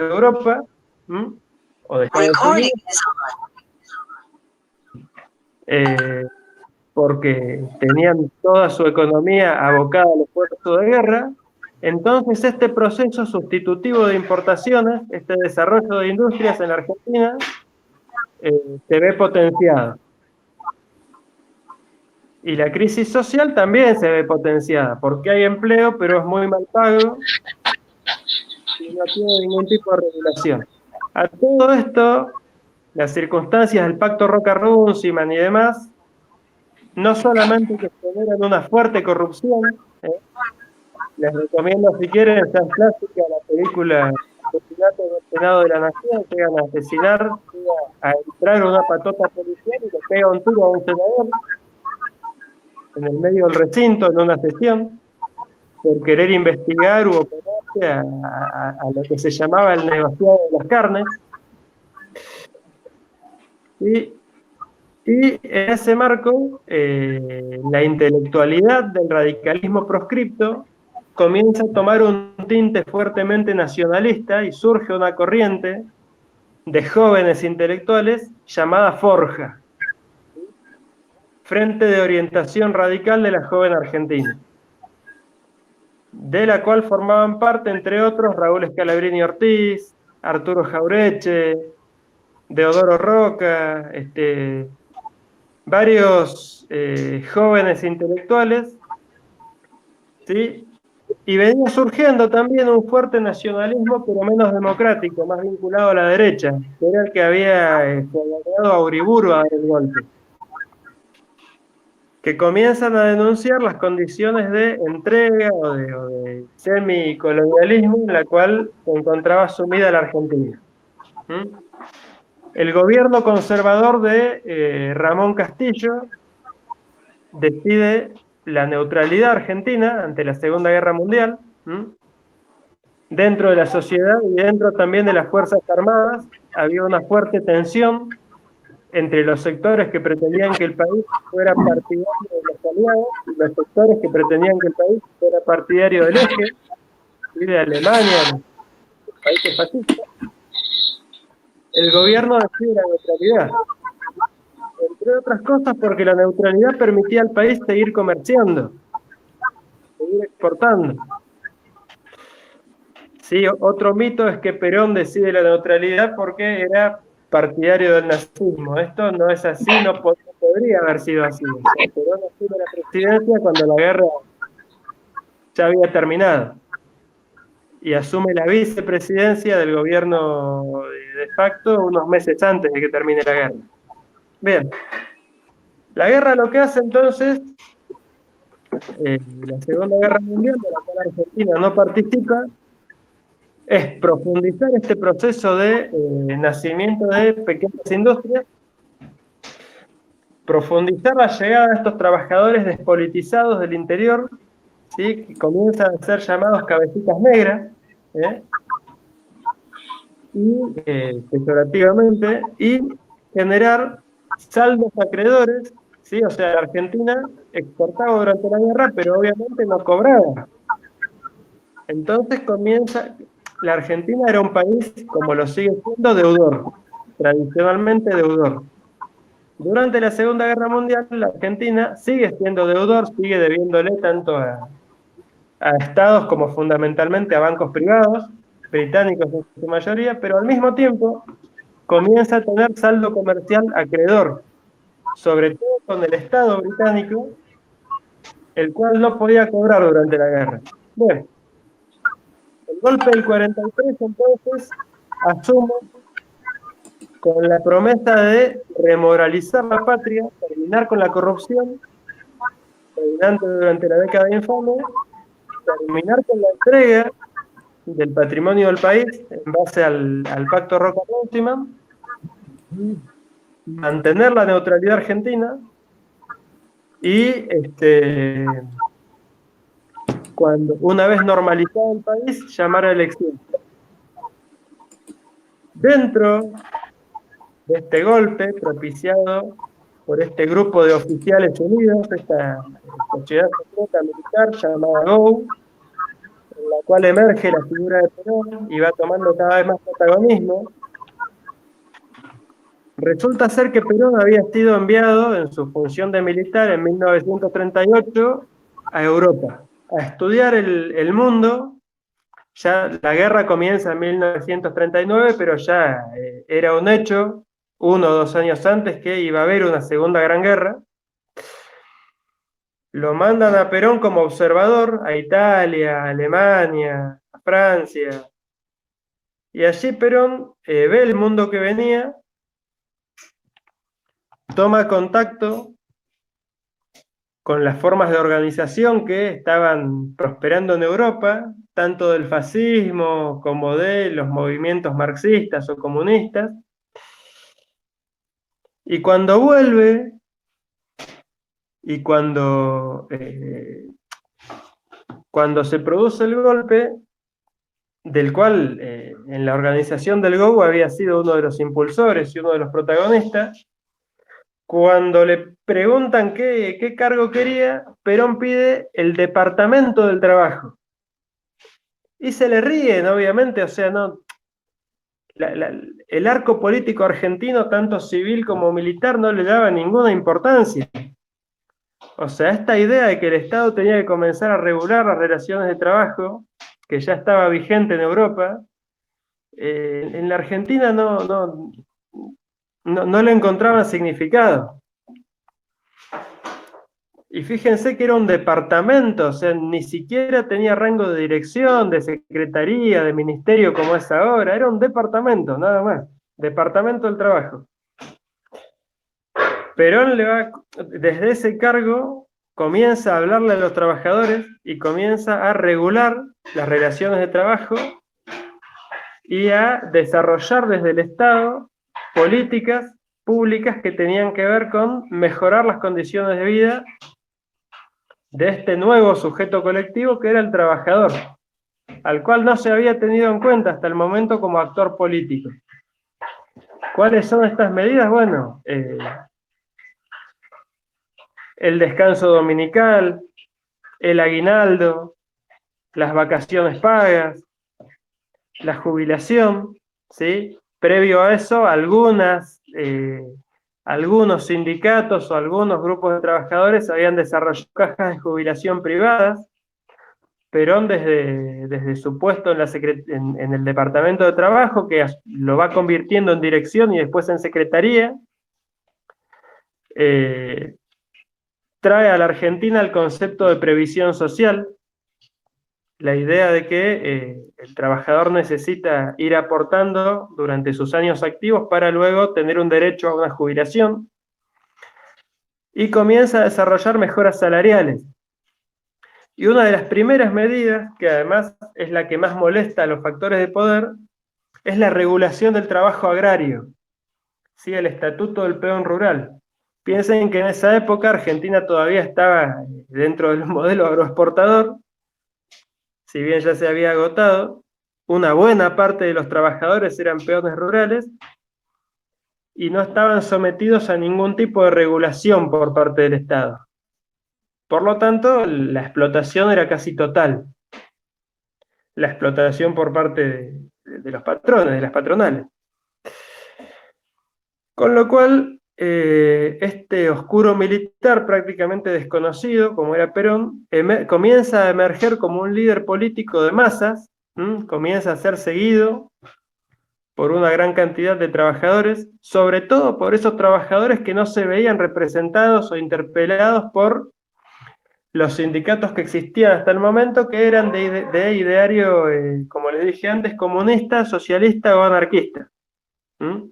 Europa, o de Estados Unidos, porque tenían toda su economía abocada al esfuerzo de guerra. Entonces este proceso sustitutivo de importaciones, este desarrollo de industrias en la Argentina, se ve potenciado. Y la crisis social también se ve potenciada, porque hay empleo, pero es muy mal pago y no tiene ningún tipo de regulación. A todo esto, las circunstancias del Pacto Roca-Runciman y demás, no solamente que generan una fuerte corrupción, les recomiendo, si quieren, esa clásica, la película Asesinato del Senado de la Nación, llegan a asesinar, llegan a entrar una patota policial y le pega un tiro a un senador en el medio del recinto, en una sesión, por querer investigar u oponerse a lo que se llamaba el negociado de las carnes. Y en ese marco, la intelectualidad del radicalismo proscripto comienza a tomar un tinte fuertemente nacionalista y surge una corriente de jóvenes intelectuales llamada Forja, Frente de Orientación Radical de la Joven Argentina, de la cual formaban parte, entre otros, Raúl Scalabrini Ortiz, Arturo Jaureche, Deodoro Roca, varios jóvenes intelectuales, ¿sí? Y venía surgiendo también un fuerte nacionalismo, pero menos democrático, más vinculado a la derecha, que era el que había gobernado a Uriburu a dar el golpe, que comienzan a denunciar las condiciones de entrega o de semicolonialismo en la cual se encontraba sumida la Argentina. El gobierno conservador de Ramón Castillo decide la neutralidad argentina ante la Segunda Guerra Mundial. Dentro de la sociedad y dentro también de las Fuerzas Armadas había una fuerte tensión entre los sectores que pretendían que el país fuera partidario de los aliados y los sectores que pretendían que el país fuera partidario del eje, y de Alemania, los países fascistas. El gobierno decide la neutralidad, entre otras cosas porque la neutralidad permitía al país seguir comerciando, seguir exportando. Sí, otro mito es que Perón decide la neutralidad porque era partidario del nazismo. Esto no es así, no podría haber sido así. O sea, Perón asume la presidencia cuando la guerra ya había terminado. Y asume la vicepresidencia del gobierno de facto unos meses antes de que termine la guerra. Bien. La guerra lo que hace entonces, la Segunda Guerra Mundial, de la cual Argentina no participa, es profundizar este proceso de nacimiento de pequeñas industrias, profundizar la llegada de estos trabajadores despolitizados del interior, ¿sí? Que comienzan a ser llamados cabecitas negras, y peyorativamente, y generar saldos acreedores, ¿sí? O sea, la Argentina exportaba durante la guerra, pero obviamente no cobraba. Entonces la Argentina era un país, como lo sigue siendo, deudor, tradicionalmente deudor. Durante la Segunda Guerra Mundial, la Argentina sigue siendo deudor, sigue debiéndole tanto a estados como fundamentalmente a bancos privados, británicos en su mayoría, pero al mismo tiempo comienza a tener saldo comercial acreedor, sobre todo con el Estado británico, el cual no podía cobrar durante la guerra. Bueno, el golpe del 43 entonces asume con la promesa de remoralizar la patria, terminar con la corrupción, terminando durante la década infame, terminar con la entrega del patrimonio del país en base al Pacto Roca-Runciman, mantener la neutralidad argentina y cuando una vez normalizado el país, llamar a elecciones. Dentro de este golpe propiciado por este grupo de oficiales unidos, esta sociedad secreta militar llamada GO, en la cual emerge la figura de Perón y va tomando cada vez más protagonismo. Resulta ser que Perón había sido enviado en su función de militar en 1938 a Europa, a estudiar el mundo. Ya la guerra comienza en 1939, pero ya era un hecho, 1 o 2 años antes, que iba a haber una segunda gran guerra. Lo mandan a Perón como observador a Italia, a Alemania, a Francia. Y allí Perón ve el mundo que venía, toma contacto con las formas de organización que estaban prosperando en Europa, tanto del fascismo como de los movimientos marxistas o comunistas. Y cuando vuelve, y cuando se produce el golpe, del cual en la organización del GOU había sido uno de los impulsores y uno de los protagonistas, cuando le preguntan qué cargo quería, Perón pide el Departamento del Trabajo. Y se le ríen, obviamente, o sea, no, el arco político argentino, tanto civil como militar, no le daba ninguna importancia. O sea, esta idea de que el Estado tenía que comenzar a regular las relaciones de trabajo, que ya estaba vigente en Europa, en la Argentina no le encontraban significado. Y fíjense que era un departamento, o sea, ni siquiera tenía rango de dirección, de secretaría, de ministerio como es ahora, era un departamento, nada más, Departamento del Trabajo. Perón desde ese cargo, comienza a hablarle a los trabajadores y comienza a regular las relaciones de trabajo y a desarrollar desde el Estado políticas públicas que tenían que ver con mejorar las condiciones de vida de este nuevo sujeto colectivo que era el trabajador, al cual no se había tenido en cuenta hasta el momento como actor político. ¿Cuáles son estas medidas? Bueno, el descanso dominical, el aguinaldo, las vacaciones pagas, la jubilación, ¿sí? Previo a eso, algunos sindicatos o algunos grupos de trabajadores habían desarrollado cajas de jubilación privadas. Perón, desde su puesto en el Departamento de Trabajo, que lo va convirtiendo en dirección y después en secretaría, trae a la Argentina el concepto de previsión social, la idea de que el trabajador necesita ir aportando durante sus años activos para luego tener un derecho a una jubilación, y comienza a desarrollar mejoras salariales. Y una de las primeras medidas, que además es la que más molesta a los factores de poder, es la regulación del trabajo agrario, ¿sí? El Estatuto del Peón Rural. Piensen que en esa época Argentina todavía estaba dentro del modelo agroexportador, si bien ya se había agotado, una buena parte de los trabajadores eran peones rurales y no estaban sometidos a ningún tipo de regulación por parte del Estado. Por lo tanto, la explotación era casi total. La explotación por parte de los patrones, de las patronales. Con lo cual, este oscuro militar prácticamente desconocido, como era Perón, comienza a emerger como un líder político de masas, comienza a ser seguido por una gran cantidad de trabajadores, sobre todo por esos trabajadores que no se veían representados o interpelados por los sindicatos que existían hasta el momento, que eran de ideario, como les dije antes, comunista, socialista o anarquista. O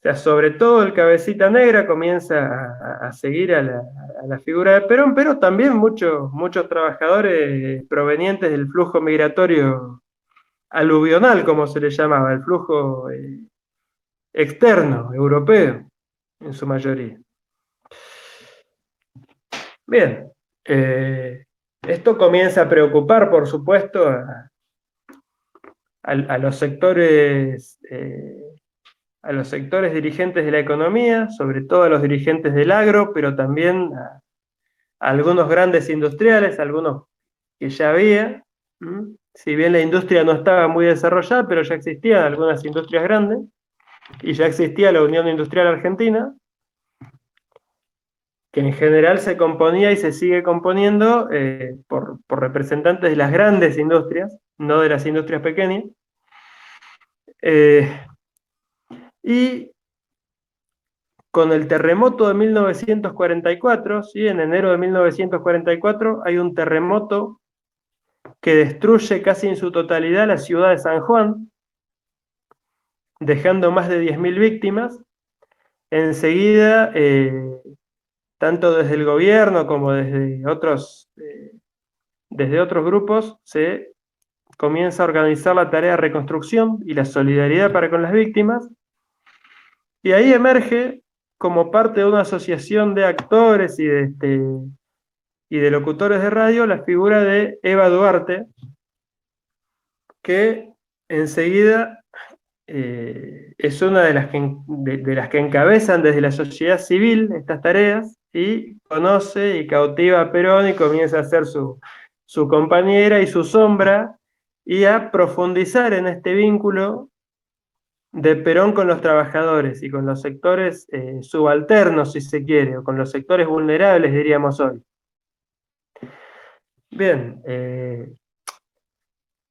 sea, sobre todo el Cabecita Negra comienza a seguir a la figura de Perón, pero también muchos trabajadores provenientes del flujo migratorio aluvional, como se le llamaba, el flujo externo, europeo, en su mayoría. Bien, esto comienza a preocupar, por supuesto, a los sectores dirigentes de la economía, sobre todo a los dirigentes del agro, pero también a algunos grandes industriales, algunos que ya había, Si bien la industria no estaba muy desarrollada, pero ya existían algunas industrias grandes y ya existía la Unión Industrial Argentina, que en general se componía y se sigue componiendo por representantes de las grandes industrias, no de las industrias pequeñas. Y con el terremoto de 1944, ¿sí? En enero de 1944 hay un terremoto que destruye casi en su totalidad la ciudad de San Juan, dejando más de 10.000 víctimas. Enseguida, tanto desde el gobierno como desde otros grupos, se comienza a organizar la tarea de reconstrucción y la solidaridad para con las víctimas. Y ahí emerge, como parte de una asociación de actores y de locutores de radio, la figura de Eva Duarte, que enseguida es una de las que encabezan desde la sociedad civil estas tareas, y conoce y cautiva a Perón y comienza a ser su compañera y su sombra, y a profundizar en este vínculo de Perón con los trabajadores y con los sectores subalternos, si se quiere, o con los sectores vulnerables, diríamos hoy. Bien,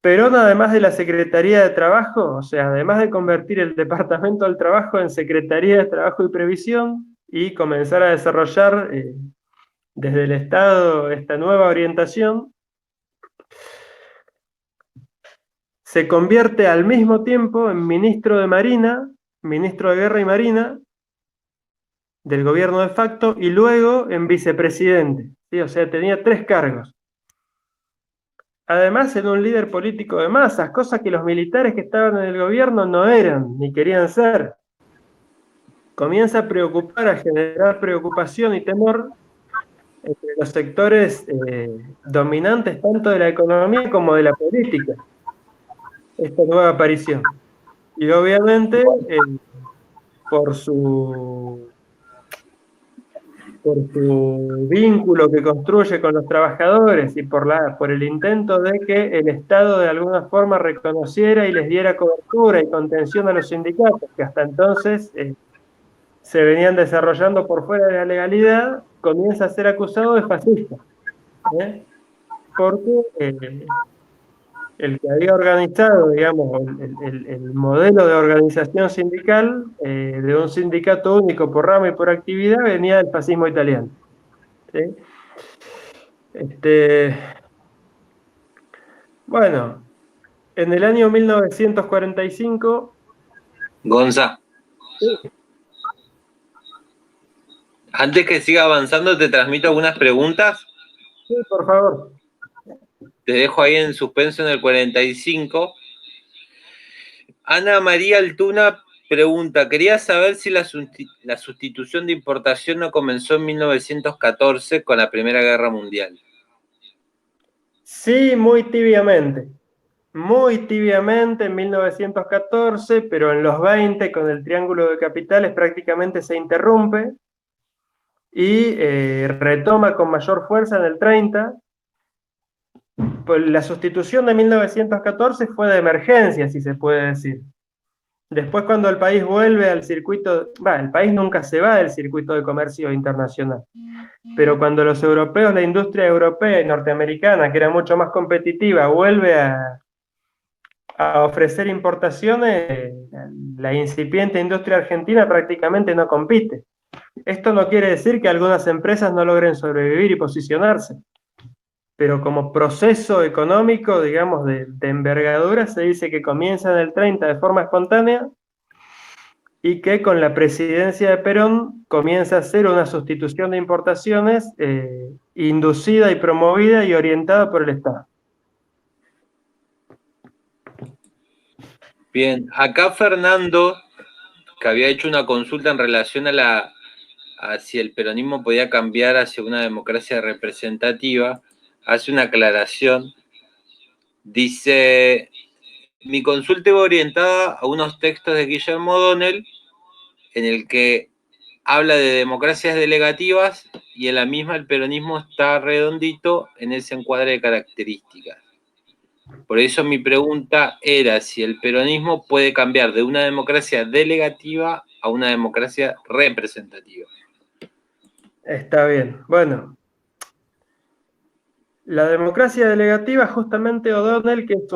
Perón, además de la Secretaría de Trabajo, o sea, además de convertir el Departamento del Trabajo en Secretaría de Trabajo y Previsión y comenzar a desarrollar desde el Estado esta nueva orientación, se convierte al mismo tiempo en ministro de Marina, ministro de Guerra y Marina del gobierno de facto, y luego en vicepresidente, ¿sí? O sea, tenía 3 cargos. Además, era un líder político de masas, cosa que los militares que estaban en el gobierno no eran, ni querían ser. Comienza a preocupar, a generar preocupación y temor entre los sectores dominantes tanto de la economía como de la política, esta nueva aparición. Y obviamente, por su vínculo que construye con los trabajadores y por el intento de que el Estado de alguna forma reconociera y les diera cobertura y contención a los sindicatos, que hasta entonces se venían desarrollando por fuera de la legalidad, comienza a ser acusado de fascista, porque el que había organizado, digamos, el modelo de organización sindical de un sindicato único por rama y por actividad venía del fascismo italiano. ¿Sí? Bueno, en el año 1945... Gonza, Sí, antes que siga avanzando, te transmito algunas preguntas. sí, por favor. Te dejo ahí en suspenso en el 45. Ana María Altuna pregunta, quería saber si la sustitución de importación no comenzó en 1914 con la Primera Guerra Mundial. Sí, muy tibiamente en 1914, pero en los 20 con el Triángulo de Capitales prácticamente se interrumpe y retoma con mayor fuerza en el 30. Pues la sustitución de 1914 fue de emergencia, si se puede decir. Después, cuando el país vuelve al circuito, el país nunca se va del circuito de comercio internacional, pero cuando los europeos, la industria europea y norteamericana, que era mucho más competitiva, vuelve a ofrecer importaciones, la incipiente industria argentina prácticamente no compite. Esto no quiere decir que algunas empresas no logren sobrevivir y posicionarse, pero como proceso económico, digamos, de envergadura, se dice que comienza en el 30 de forma espontánea y que con la presidencia de Perón comienza a ser una sustitución de importaciones inducida y promovida y orientada por el Estado. Bien, acá Fernando, que había hecho una consulta en relación a si el peronismo podía cambiar hacia una democracia representativa, hace una aclaración. Dice, mi consulta iba orientada a unos textos de Guillermo O'Donnell en el que habla de democracias delegativas y en la misma el peronismo está redondito en ese encuadre de características. Por eso mi pregunta era si el peronismo puede cambiar de una democracia delegativa a una democracia representativa. Está bien. Bueno, la democracia delegativa, justamente O'Donnell, que es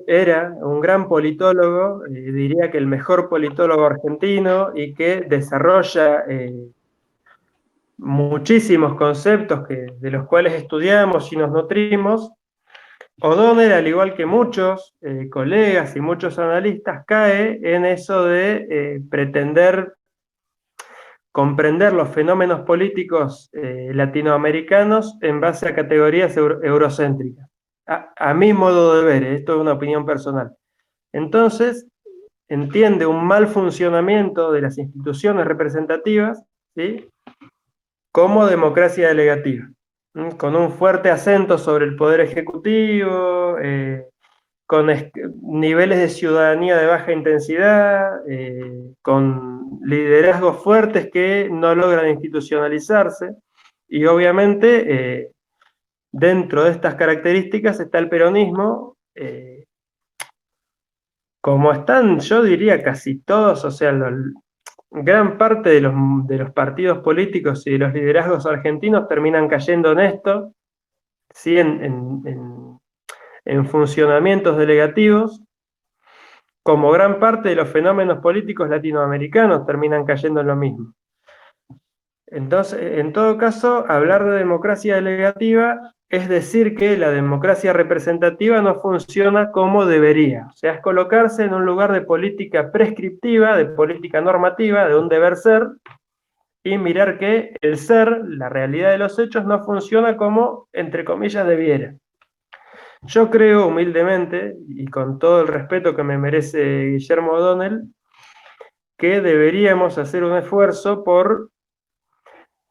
era un gran politólogo, diría que el mejor politólogo argentino y que desarrolla muchísimos conceptos de los cuales estudiamos y nos nutrimos. O'Donnell, al igual que muchos colegas y muchos analistas, cae en eso de pretender comprender los fenómenos políticos latinoamericanos en base a categorías eurocéntricas. A mi modo de ver, esto es una opinión personal. Entonces, entiende un mal funcionamiento de las instituciones representativas, ¿sí?, como democracia delegativa, con un fuerte acento sobre el poder ejecutivo, con niveles de ciudadanía de baja intensidad, con liderazgos fuertes que no logran institucionalizarse, y obviamente dentro de estas características está el peronismo, como están, yo diría, casi todos, o sea, gran parte de los partidos políticos y de los liderazgos argentinos terminan cayendo en esto, ¿sí?, en funcionamientos delegativos, como gran parte de los fenómenos políticos latinoamericanos terminan cayendo en lo mismo. Entonces, en todo caso, hablar de democracia delegativa es decir que la democracia representativa no funciona como debería. O sea, es colocarse en un lugar de política prescriptiva, de política normativa, de un deber ser, y mirar que el ser, la realidad de los hechos, no funciona como, entre comillas, debiera. Yo creo humildemente, y con todo el respeto que me merece Guillermo O'Donnell, que deberíamos hacer un esfuerzo por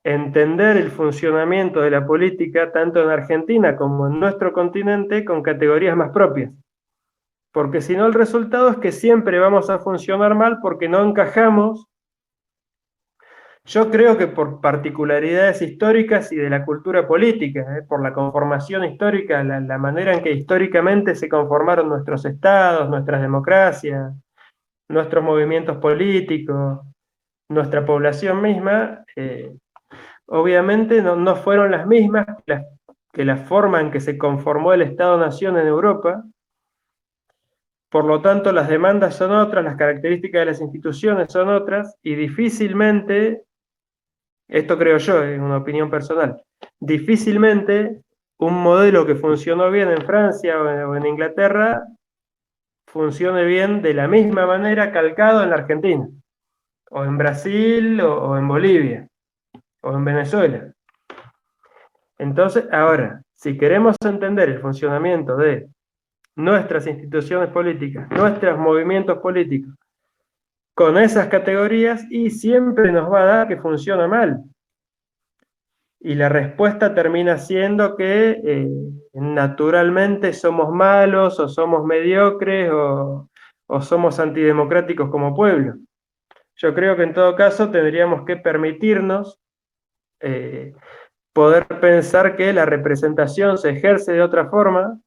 entender el funcionamiento de la política tanto en Argentina como en nuestro continente con categorías más propias. Porque si no, el resultado es que siempre vamos a funcionar mal porque no encajamos. Yo creo que por particularidades históricas y de la cultura política, por la conformación histórica, la manera en que históricamente se conformaron nuestros estados, nuestras democracias, nuestros movimientos políticos, nuestra población misma, obviamente no fueron las mismas que la forma en que se conformó el Estado-Nación en Europa. Por lo tanto, las demandas son otras, las características de las instituciones son otras, y difícilmente, esto creo yo, es una opinión personal, difícilmente un modelo que funcionó bien en Francia o en Inglaterra funcione bien de la misma manera calcado en la Argentina, o en Brasil, o en Bolivia, o en Venezuela. Entonces, ahora, si queremos entender el funcionamiento de nuestras instituciones políticas, nuestros movimientos políticos, con esas categorías, y siempre nos va a dar que funciona mal. Y la respuesta termina siendo que naturalmente somos malos, o somos mediocres, o somos antidemocráticos como pueblo. Yo creo que en todo caso tendríamos que permitirnos poder pensar que la representación se ejerce de otra forma,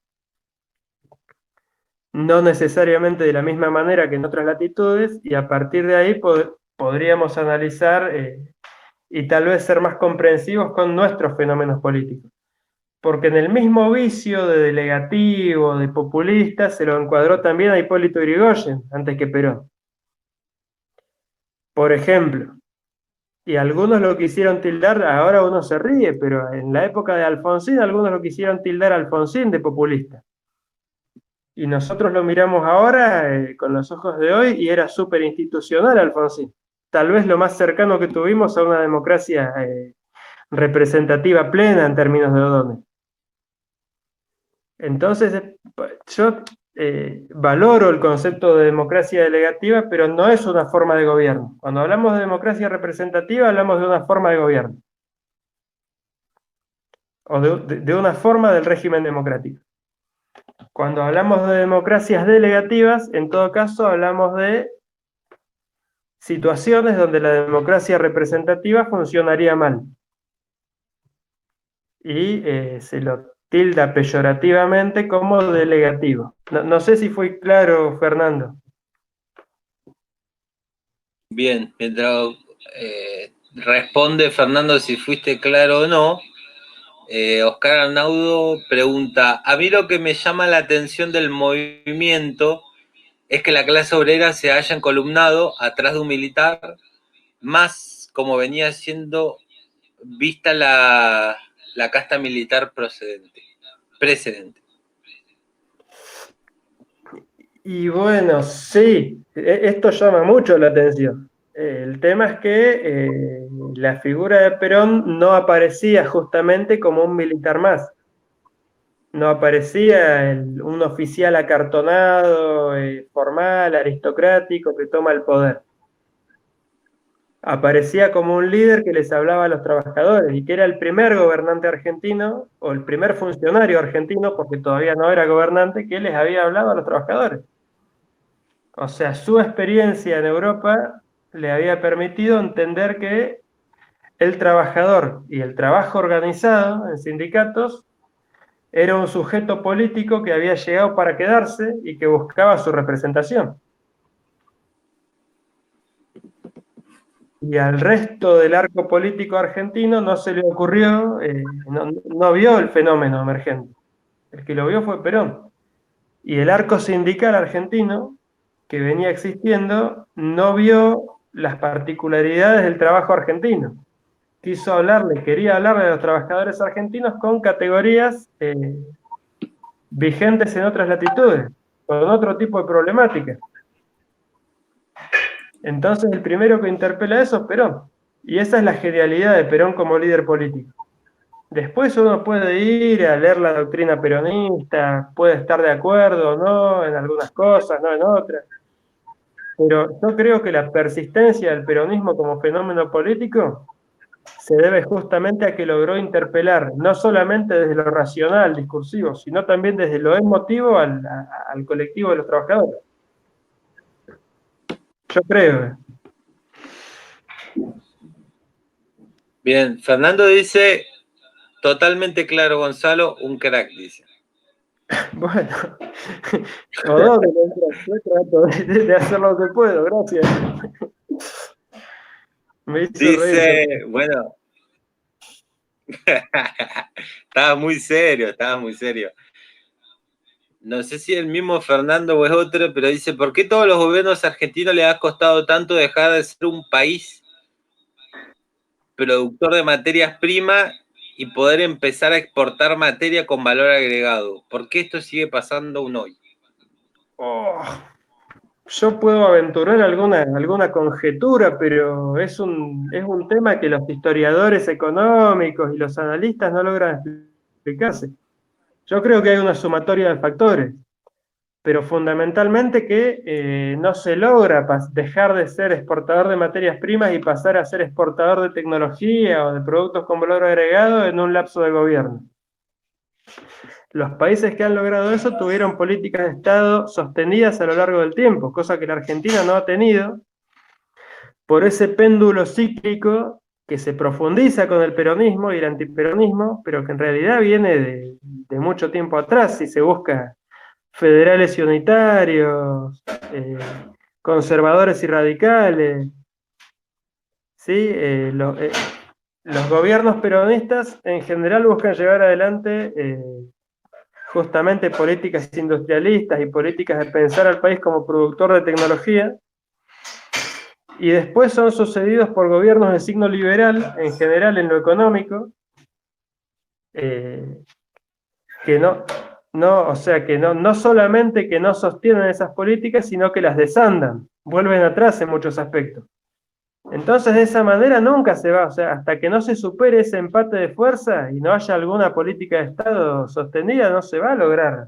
no necesariamente de la misma manera que en otras latitudes, y a partir de ahí podríamos analizar y tal vez ser más comprensivos con nuestros fenómenos políticos. Porque en el mismo vicio de delegativo, de populista, se lo encuadró también a Hipólito Yrigoyen, antes que Perón. Por ejemplo, y algunos lo quisieron tildar, ahora uno se ríe, pero en la época de Alfonsín, algunos lo quisieron tildar a Alfonsín de populista. Y nosotros lo miramos ahora con los ojos de hoy y era súper institucional Alfonsín. Tal vez lo más cercano que tuvimos a una democracia representativa plena en términos de O'Donnell. Entonces, yo valoro el concepto de democracia delegativa, pero no es una forma de gobierno. Cuando hablamos de democracia representativa, hablamos de una forma de gobierno. O de una forma del régimen democrático. Cuando hablamos de democracias delegativas, en todo caso hablamos de situaciones donde la democracia representativa funcionaría mal. Y se lo tilda peyorativamente como delegativo. No sé si fui claro, Fernando. Bien, mientras responde Fernando si fuiste claro o no, Oscar Arnaudo pregunta, a mí lo que me llama la atención del movimiento es que la clase obrera se haya encolumnado atrás de un militar, más como venía siendo vista la casta militar precedente. Y bueno, sí, esto llama mucho la atención. El tema es que la figura de Perón no aparecía justamente como un militar más. No aparecía un oficial acartonado, formal, aristocrático, que toma el poder. Aparecía como un líder que les hablaba a los trabajadores y que era el primer gobernante argentino o el primer funcionario argentino, porque todavía no era gobernante, que les había hablado a los trabajadores. O sea, su experiencia en Europa le había permitido entender que el trabajador y el trabajo organizado en sindicatos era un sujeto político que había llegado para quedarse y que buscaba su representación. Y al resto del arco político argentino no se le ocurrió, no vio el fenómeno emergente. El que lo vio fue Perón. Y el arco sindical argentino, que venía existiendo, no vio las particularidades del trabajo argentino. Quería hablarle a los trabajadores argentinos con categorías vigentes en otras latitudes, con otro tipo de problemática. Entonces el primero que interpela eso es Perón. Y esa es la genialidad de Perón como líder político. Después uno puede ir a leer la doctrina peronista, puede estar de acuerdo o no en algunas cosas, no en otras. Pero yo creo que la persistencia del peronismo como fenómeno político se debe justamente a que logró interpelar no solamente desde lo racional, discursivo, sino también desde lo emotivo al colectivo de los trabajadores. Yo creo. Bien, Fernando dice, totalmente claro, Gonzalo, un crack, dice. Bueno, o dónde yo trato de hacer lo que puedo, gracias. Me hizo Dice, reír. bueno, estaba muy serio. No sé si el mismo Fernando o es otro, pero dice, ¿por qué todos los gobiernos argentinos les ha costado tanto dejar de ser un país productor de materias primas y poder empezar a exportar materia con valor agregado? ¿Por qué esto sigue pasando aún hoy? Oh, yo puedo aventurar alguna conjetura, pero es un tema que los historiadores económicos y los analistas no logran explicarse. Yo creo que hay una sumatoria de factores, pero fundamentalmente que no se logra dejar de ser exportador de materias primas y pasar a ser exportador de tecnología o de productos con valor agregado en un lapso de gobierno. Los países que han logrado eso tuvieron políticas de Estado sostenidas a lo largo del tiempo, cosa que la Argentina no ha tenido, por ese péndulo cíclico que se profundiza con el peronismo y el antiperonismo, pero que en realidad viene de mucho tiempo atrás, si se busca federales y unitarios, conservadores y radicales. ¿Sí? Los gobiernos peronistas en general buscan llevar adelante justamente políticas industrialistas y políticas de pensar al país como productor de tecnología, y después son sucedidos por gobiernos de signo liberal, en general en lo económico, que o sea, que no solamente que no sostienen esas políticas, sino que las desandan, vuelven atrás en muchos aspectos. Entonces, de esa manera nunca se va, o sea, hasta que no se supere ese empate de fuerza y no haya alguna política de Estado sostenida, no se va a lograr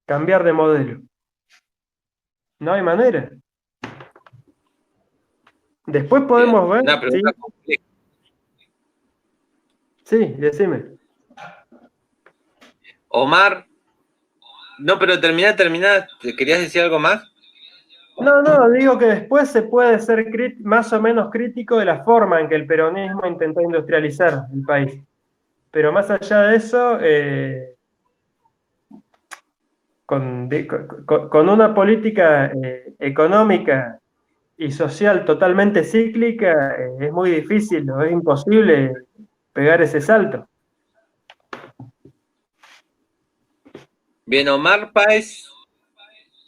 cambiar de modelo. No hay manera. Después podemos ver. Una pregunta compleja. Sí, decime. Omar, no, pero termina, ¿querías decir algo más? No, digo que después se puede ser más o menos crítico de la forma en que el peronismo intentó industrializar el país. Pero más allá de eso, con una política económica y social totalmente cíclica, es muy difícil o es imposible pegar ese salto. Bien, Omar Páez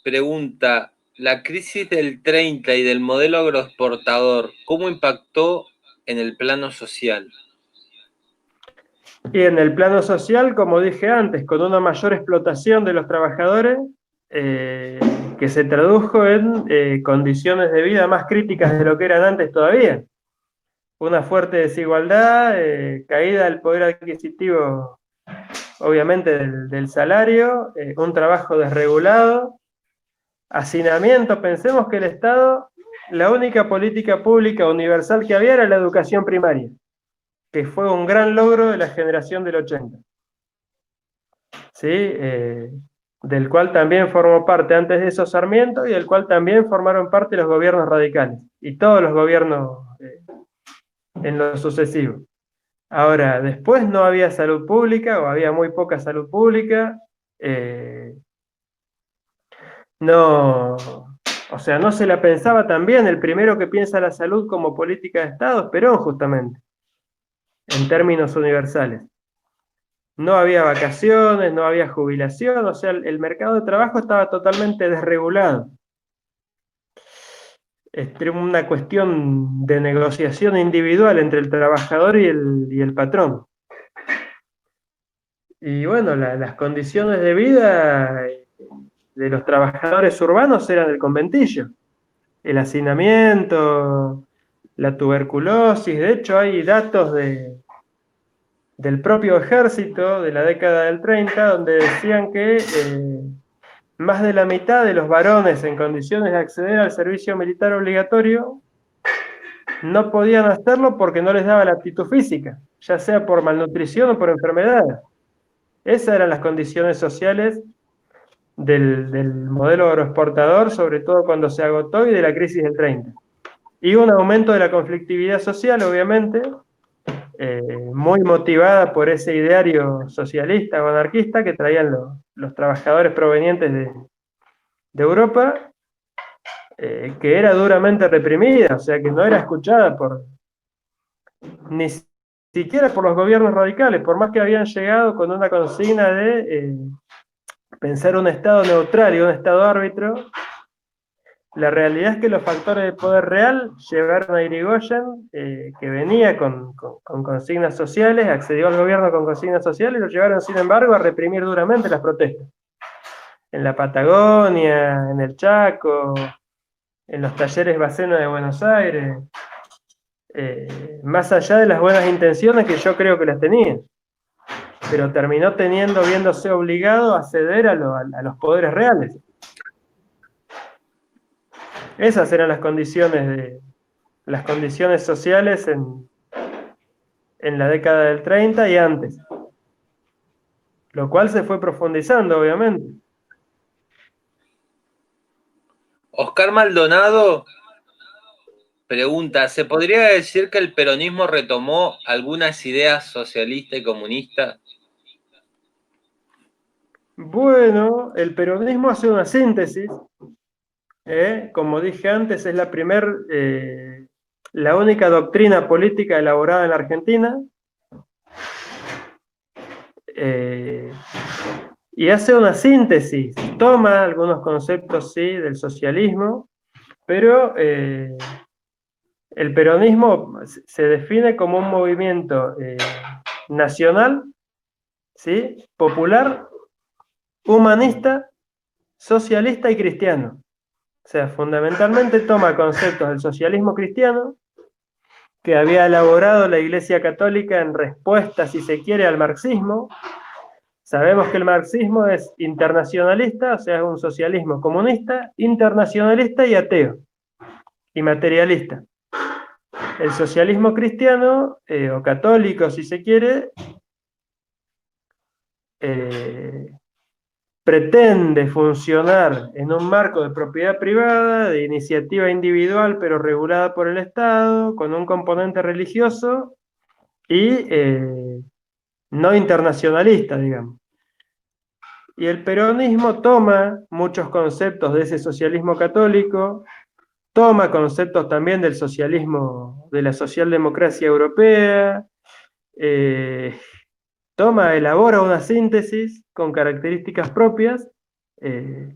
pregunta, la crisis del 30 y del modelo agroexportador, ¿cómo impactó en el plano social? Y en el plano social, como dije antes, con una mayor explotación de los trabajadores, que se tradujo en condiciones de vida más críticas de lo que eran antes todavía. Una fuerte desigualdad, caída del poder adquisitivo, obviamente del salario, un trabajo desregulado, hacinamiento. Pensemos que el Estado, la única política pública universal que había era la educación primaria, que fue un gran logro de la generación del 80. ¿Sí? Del cual también formó parte antes de eso Sarmiento y del cual también formaron parte los gobiernos radicales y todos los gobiernos en lo sucesivo. Ahora, después no había salud pública o había muy poca salud pública. No, o sea, no se la pensaba tan bien. El primero que piensa la salud como política de Estado es Perón, justamente, en términos universales. No había vacaciones, no había jubilación, o sea, el mercado de trabajo estaba totalmente desregulado. Es una cuestión de negociación individual entre el trabajador y el patrón. Y bueno, las condiciones de vida de los trabajadores urbanos eran el conventillo, el hacinamiento, la tuberculosis. De hecho, hay datos del propio ejército de la década del 30, donde decían que más de la mitad de los varones en condiciones de acceder al servicio militar obligatorio no podían hacerlo porque no les daba la aptitud física, ya sea por malnutrición o por enfermedad. Esas eran las condiciones sociales del modelo agroexportador, sobre todo cuando se agotó, y de la crisis del 30. Y un aumento de la conflictividad social, obviamente, muy motivada por ese ideario socialista o anarquista que traían los trabajadores provenientes de Europa, que era duramente reprimida, o sea que no era escuchada ni siquiera por los gobiernos radicales, por más que habían llegado con una consigna de pensar un Estado neutral y un Estado árbitro. La realidad es que los factores de poder real llevaron a Irigoyen, que venía con consignas sociales, accedió al gobierno con consignas sociales, y lo llevaron, sin embargo, a reprimir duramente las protestas. En la Patagonia, en el Chaco, en los talleres Bacena de Buenos Aires, más allá de las buenas intenciones que yo creo que las tenía, pero terminó viéndose obligado a ceder a los poderes reales. Esas eran las condiciones sociales en la década del 30 y antes, lo cual se fue profundizando, obviamente. Oscar Maldonado pregunta, ¿se podría decir que el peronismo retomó algunas ideas socialistas y comunistas? Bueno, el peronismo hace una síntesis. Como dije antes, es la única doctrina política elaborada en la Argentina. Y hace una síntesis, toma algunos conceptos, sí, del socialismo, pero el peronismo se define como un movimiento nacional, ¿sí?, popular, humanista, socialista y cristiano. O sea, fundamentalmente toma conceptos del socialismo cristiano, que había elaborado la Iglesia Católica en respuesta, si se quiere, al marxismo. Sabemos que el marxismo es internacionalista, o sea, es un socialismo comunista, internacionalista y ateo, y materialista. El socialismo cristiano, o católico, si se quiere, pretende funcionar en un marco de propiedad privada, de iniciativa individual, pero regulada por el Estado, con un componente religioso y no internacionalista, digamos. Y el peronismo toma muchos conceptos de ese socialismo católico, toma conceptos también del socialismo, de la socialdemocracia europea, eh, elabora una síntesis con características propias, eh,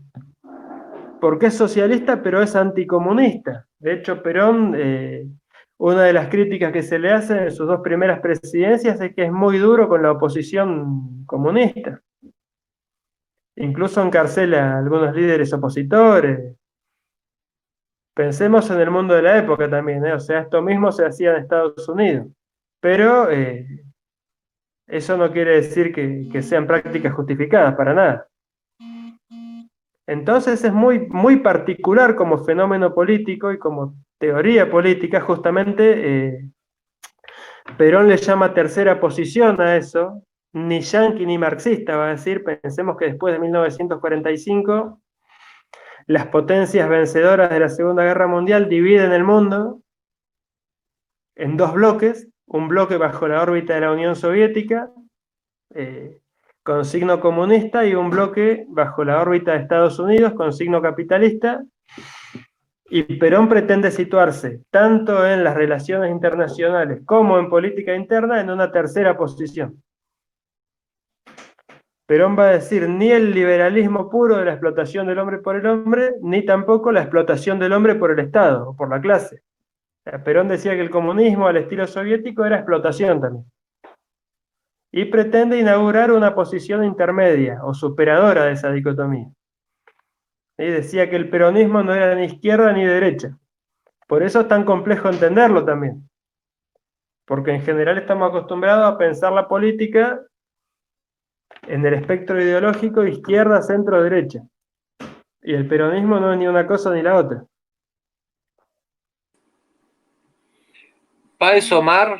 porque es socialista pero es anticomunista. De hecho, Perón, una de las críticas que se le hace en sus dos primeras presidencias es que es muy duro con la oposición comunista. Incluso encarcela a algunos líderes opositores. Pensemos en el mundo de la época también, ¿eh? O sea, esto mismo se hacía en Estados Unidos. Pero eso no quiere decir que sean prácticas justificadas, para nada. Entonces es muy, muy particular como fenómeno político y como teoría política, justamente Perón le llama tercera posición a eso, ni yanqui ni marxista, va a decir. Pensemos que después de 1945 las potencias vencedoras de la Segunda Guerra Mundial dividen el mundo en dos bloques, un bloque bajo la órbita de la Unión Soviética, con signo comunista, y un bloque bajo la órbita de Estados Unidos, con signo capitalista, y Perón pretende situarse, tanto en las relaciones internacionales como en política interna, en una tercera posición. Perón va a decir ni el liberalismo puro de la explotación del hombre por el hombre, ni tampoco la explotación del hombre por el Estado o por la clase. Perón decía que el comunismo al estilo soviético era explotación también. Y pretende inaugurar una posición intermedia o superadora de esa dicotomía. Y decía que el peronismo no era ni izquierda ni derecha. Por eso es tan complejo entenderlo también. Porque en general estamos acostumbrados a pensar la política en el espectro ideológico izquierda, centro, derecha. Y el peronismo no es ni una cosa ni la otra. Páez Omar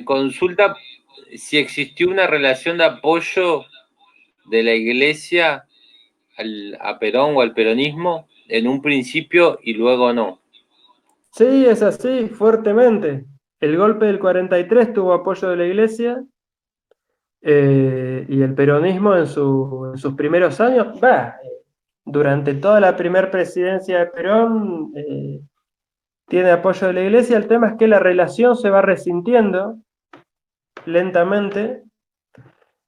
consulta si existió una relación de apoyo de la Iglesia a Perón o al peronismo en un principio y luego no. Sí, es así, fuertemente. El golpe del 43 tuvo apoyo de la Iglesia, y el peronismo en sus primeros años, durante toda la primera presidencia de Perón, tiene apoyo de la Iglesia. El tema es que la relación se va resintiendo lentamente,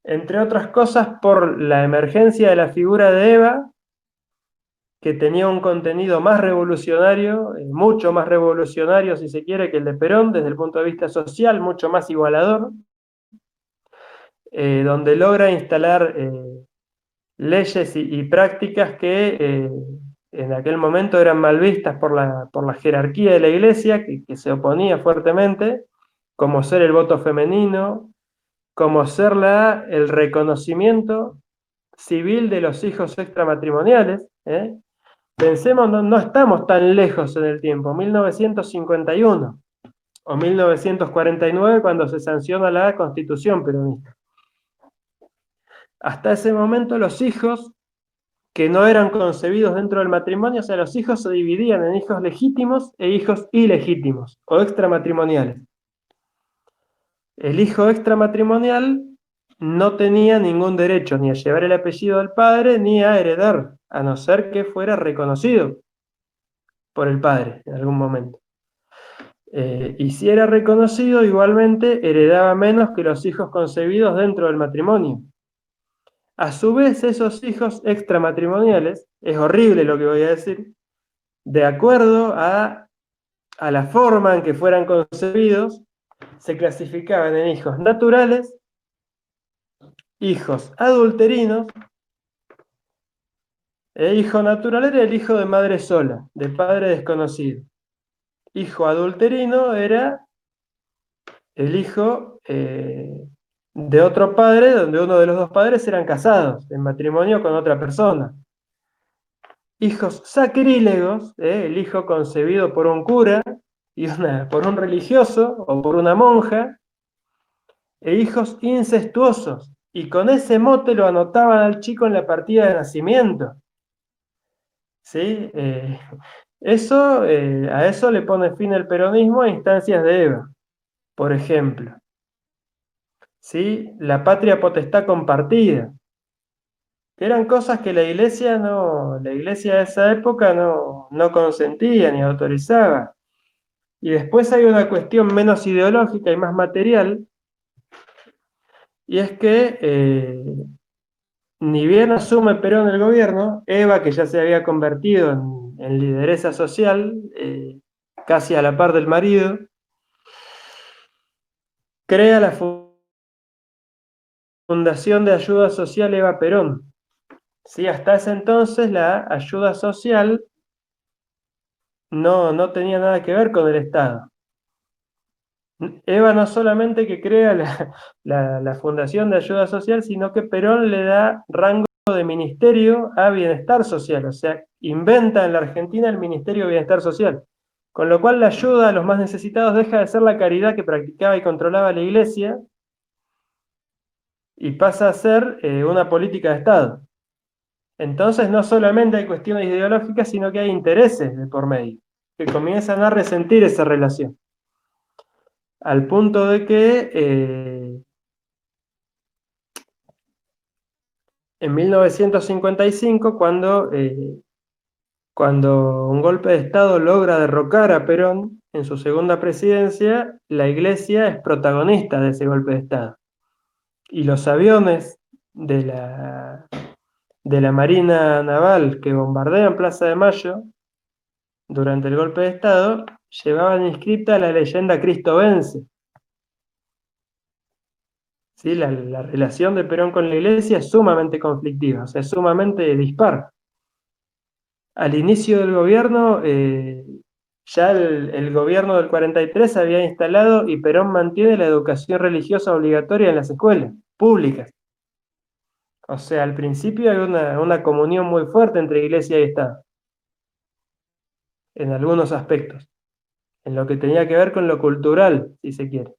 entre otras cosas por la emergencia de la figura de Eva, que tenía un contenido más revolucionario, mucho más revolucionario si se quiere que el de Perón desde el punto de vista social, mucho más igualador, donde logra instalar leyes y prácticas que en aquel momento eran mal vistas por la jerarquía de la Iglesia, que se oponía fuertemente, como ser el voto femenino, como ser el reconocimiento civil de los hijos extramatrimoniales. Pensemos, no estamos tan lejos en el tiempo, 1951 o 1949, cuando se sanciona la Constitución peronista. Hasta ese momento los hijos que no eran concebidos dentro del matrimonio, o sea, los hijos se dividían en hijos legítimos e hijos ilegítimos o extramatrimoniales. El hijo extramatrimonial no tenía ningún derecho ni a llevar el apellido del padre ni a heredar, a no ser que fuera reconocido por el padre en algún momento. Y si era reconocido, igualmente heredaba menos que los hijos concebidos dentro del matrimonio. A su vez, esos hijos extramatrimoniales, es horrible lo que voy a decir, de acuerdo a la forma en que fueran concebidos, se clasificaban en hijos naturales, hijos adulterinos. El hijo natural era el hijo de madre sola, de padre desconocido. Hijo adulterino era el hijo de otro padre, donde uno de los dos padres eran casados en matrimonio con otra persona. Hijos sacrílegos, el hijo concebido por un cura y por un religioso o por una monja, e hijos incestuosos, y con ese mote lo anotaban al chico en la partida de nacimiento. ¿Sí? A eso le pone fin el peronismo a instancias de Eva, por ejemplo. ¿Sí? La patria potestad compartida. eran cosas que la iglesia de esa época no consentía ni autorizaba. Y después hay una cuestión menos ideológica y más material, y es que ni bien asume Perón el gobierno, Eva, que ya se había convertido en lideresa social, casi a la par del marido, crea la Fundación de Ayuda Social Eva Perón. Sí, hasta ese entonces la ayuda social no tenía nada que ver con el Estado. Eva no solamente que crea la Fundación de Ayuda Social, sino que Perón le da rango de ministerio a bienestar social, o sea, inventa en la Argentina el Ministerio de Bienestar Social, con lo cual la ayuda a los más necesitados deja de ser la caridad que practicaba y controlaba la Iglesia y pasa a ser una política de Estado. Entonces no solamente hay cuestiones ideológicas, sino que hay intereses de por medio, que comienzan a resentir esa relación, al punto de que en 1955, cuando un golpe de Estado logra derrocar a Perón en su segunda presidencia, la Iglesia es protagonista de ese golpe de Estado. Y los aviones de la Marina Naval que bombardean Plaza de Mayo durante el golpe de Estado llevaban inscrita la leyenda Cristo vence. ¿Sí? La relación de Perón con la Iglesia es sumamente conflictiva, o sea, es sumamente dispar. Al inicio del gobierno, ya el gobierno del 43 se había instalado y Perón mantiene la educación religiosa obligatoria en las escuelas públicas. O sea, al principio hay una comunión muy fuerte entre Iglesia y Estado, en algunos aspectos, en lo que tenía que ver con lo cultural, si se quiere.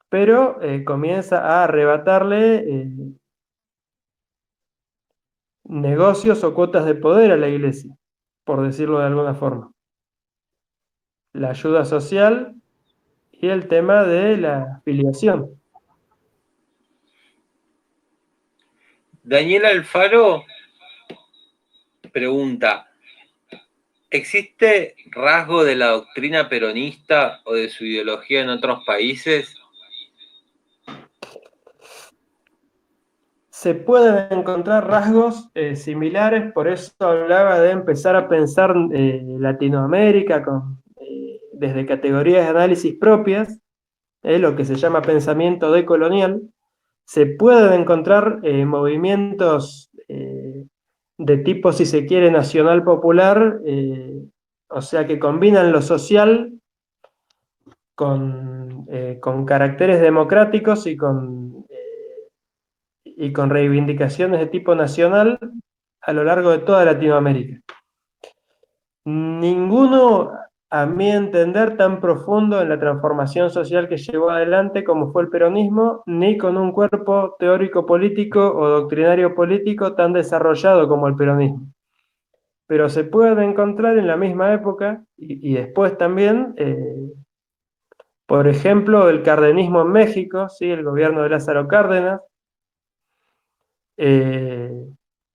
Pero comienza a arrebatarle negocios o cuotas de poder a la Iglesia, por decirlo de alguna forma. La ayuda social y el tema de la filiación. Daniel Alfaro pregunta, ¿existe rasgo de la doctrina peronista o de su ideología en otros países? Se pueden encontrar rasgos similares, por eso hablaba de empezar a pensar Latinoamérica desde categorías de análisis propias, lo que se llama pensamiento decolonial. Se pueden encontrar movimientos de tipo, si se quiere, nacional popular, o sea, que combinan lo social con caracteres democráticos y con reivindicaciones de tipo nacional a lo largo de toda Latinoamérica. Ninguno, a mi entender, tan profundo en la transformación social que llevó adelante como fue el peronismo, ni con un cuerpo teórico político o doctrinario político tan desarrollado como el peronismo. Pero se pueden encontrar en la misma época y después también, por ejemplo, el cardenismo en México, ¿sí? El gobierno de Lázaro Cárdenas.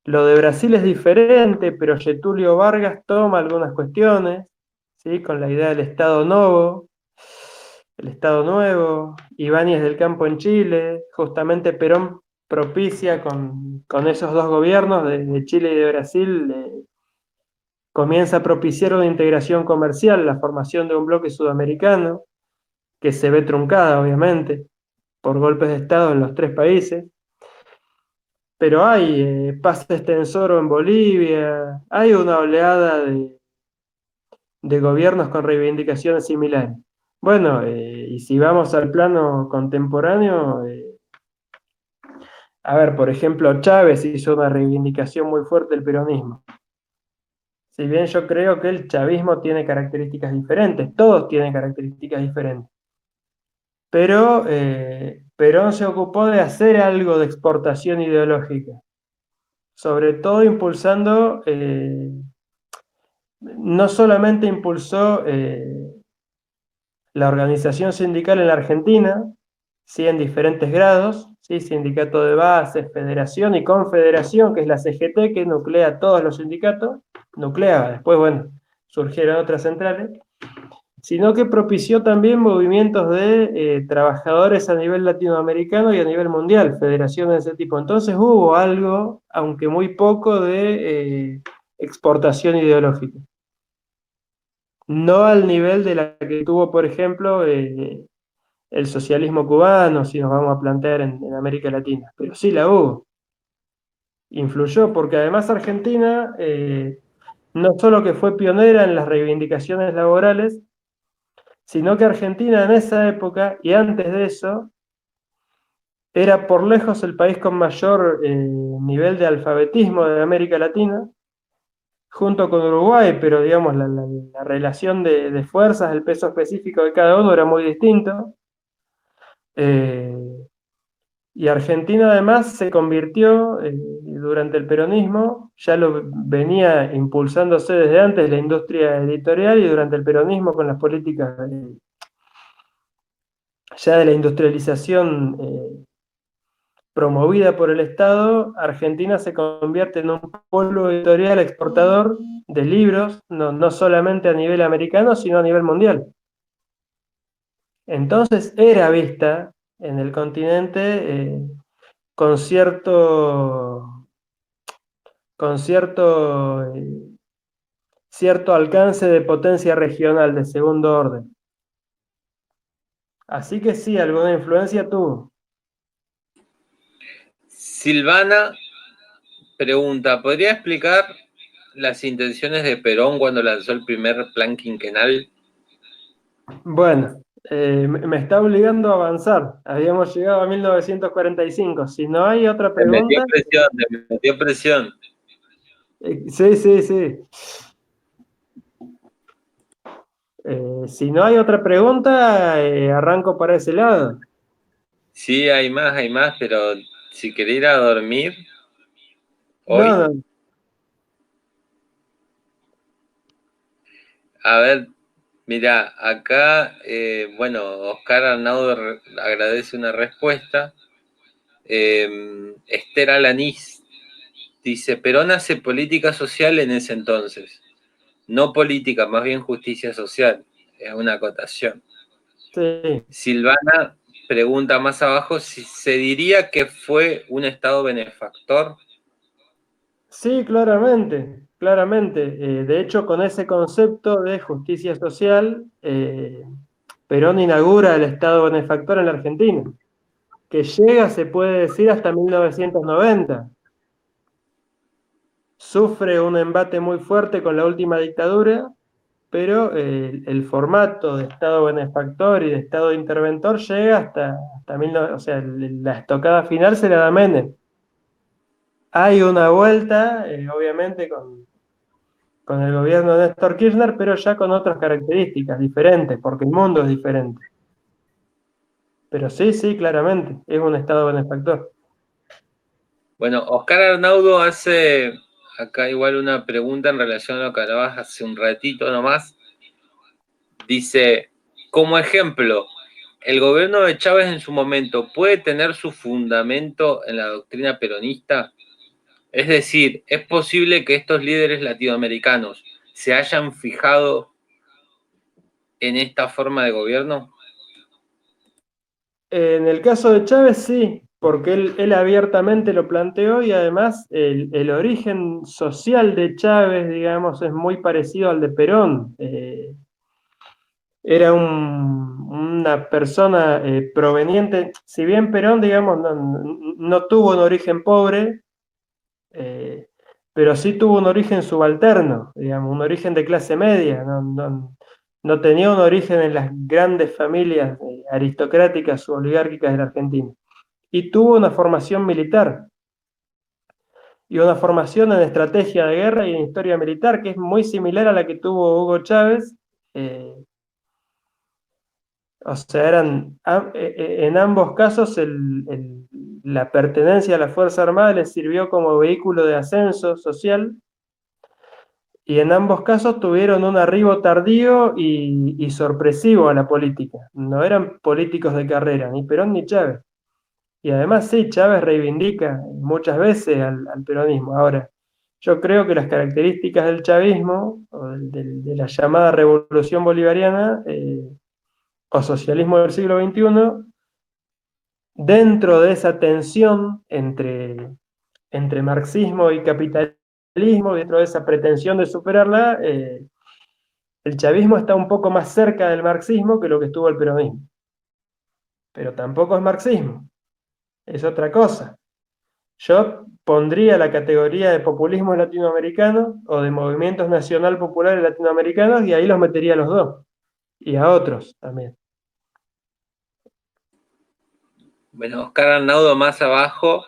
Lo de Brasil es diferente, pero Getúlio Vargas toma algunas cuestiones, ¿sí? Con la idea del Estado Novo, el Estado Nuevo, Ibáñez del Campo en Chile, justamente Perón propicia con esos dos gobiernos de Chile y de Brasil, comienza a propiciar una integración comercial, la formación de un bloque sudamericano, que se ve truncada, obviamente, por golpes de Estado en los tres países. Pero hay paz extensor en Bolivia, hay una oleada de gobiernos con reivindicaciones similares. Bueno, y si vamos al plano contemporáneo, a ver, por ejemplo, Chávez hizo una reivindicación muy fuerte del peronismo. Si bien yo creo que el chavismo tiene características diferentes, todos tienen características diferentes. Pero Perón se ocupó de hacer algo de exportación ideológica, sobre todo impulsando, no solamente impulsó la organización sindical en la Argentina, sí, en diferentes grados, ¿sí? Sindicato de base, federación y confederación, que es la CGT, que nuclea todos los sindicatos, nuclea, después, bueno, surgieron otras centrales, sino que propició también movimientos de trabajadores a nivel latinoamericano y a nivel mundial, federaciones de ese tipo. Entonces hubo algo, aunque muy poco, de exportación ideológica. No al nivel de la que tuvo, por ejemplo, el socialismo cubano, si nos vamos a plantear en América Latina, pero sí la hubo. Influyó porque además Argentina no solo que fue pionera en las reivindicaciones laborales, sino que Argentina en esa época y antes de eso era por lejos el país con mayor nivel de alfabetismo de América Latina, junto con Uruguay, pero digamos la relación de fuerzas, el peso específico de cada uno era muy distinto. Eh, y Argentina además se convirtió durante el peronismo, ya lo venía impulsándose desde antes la industria editorial y durante el peronismo con las políticas ya de la industrialización promovida por el Estado, Argentina se convierte en un polo editorial exportador de libros, no solamente a nivel americano, sino a nivel mundial. Entonces era vista en el continente con cierto alcance de potencia regional de segundo orden. Así que sí, alguna influencia tuvo. Silvana pregunta, ¿podría explicar las intenciones de Perón cuando lanzó el primer plan quinquenal? Bueno, me está obligando a avanzar. Habíamos llegado a 1945. Si no hay otra Me metió pregunta, presión, me metió presión. sí, sí, sí. Si no hay otra pregunta, arranco para ese lado. Sí, hay más, pero si quería ir a dormir hoy, No, no. a ver, mira, acá, bueno, Oscar Arnaudo agradece una respuesta. Esther Alanís dice, Perón hace política social en ese entonces, no política, más bien justicia social, es una acotación. Sí. Silvana pregunta más abajo si se diría que fue un Estado benefactor. Sí, claramente, claramente. De hecho, con ese concepto de justicia social, Perón inaugura el Estado benefactor en la Argentina, que llega, se puede decir, hasta 1990. Sufre un embate muy fuerte con la última dictadura, pero el formato de Estado benefactor y de Estado interventor llega hasta 19, o sea, la estocada final se la da Menem. Hay una vuelta, obviamente, con el gobierno de Néstor Kirchner, pero ya con otras características diferentes, porque el mundo es diferente. Pero sí, sí, claramente, es un Estado benefactor. Bueno, Oscar Arnaudo hace acá igual una pregunta en relación a lo que hablabas hace un ratito nomás. Dice, como ejemplo, ¿el gobierno de Chávez en su momento puede tener su fundamento en la doctrina peronista? Es decir, ¿es posible que estos líderes latinoamericanos se hayan fijado en esta forma de gobierno? En el caso de Chávez, sí, porque él abiertamente lo planteó y además el origen social de Chávez, digamos, es muy parecido al de Perón. Era una persona proveniente, si bien Perón, digamos, no tuvo un origen pobre, eh, pero sí tuvo un origen subalterno, digamos, un origen de clase media, no tenía un origen en las grandes familias aristocráticas o oligárquicas de la Argentina. Y tuvo una formación militar y una formación en estrategia de guerra y en historia militar, que es muy similar a la que tuvo Hugo Chávez. O sea, en ambos casos la pertenencia a la Fuerza Armada les sirvió como vehículo de ascenso social y en ambos casos tuvieron un arribo tardío y sorpresivo a la política. No eran políticos de carrera, ni Perón ni Chávez. Y además sí, Chávez reivindica muchas veces al peronismo. Ahora, yo creo que las características del chavismo, o de la llamada revolución bolivariana, o socialismo del siglo XXI, dentro de esa tensión entre marxismo y capitalismo, dentro de esa pretensión de superarla, el chavismo está un poco más cerca del marxismo que lo que estuvo el peronismo. Pero tampoco es marxismo, es otra cosa. Yo pondría la categoría de populismo latinoamericano o de movimientos nacional populares latinoamericanos y ahí los metería a los dos y a otros también. Bueno, Oscar Arnaudo más abajo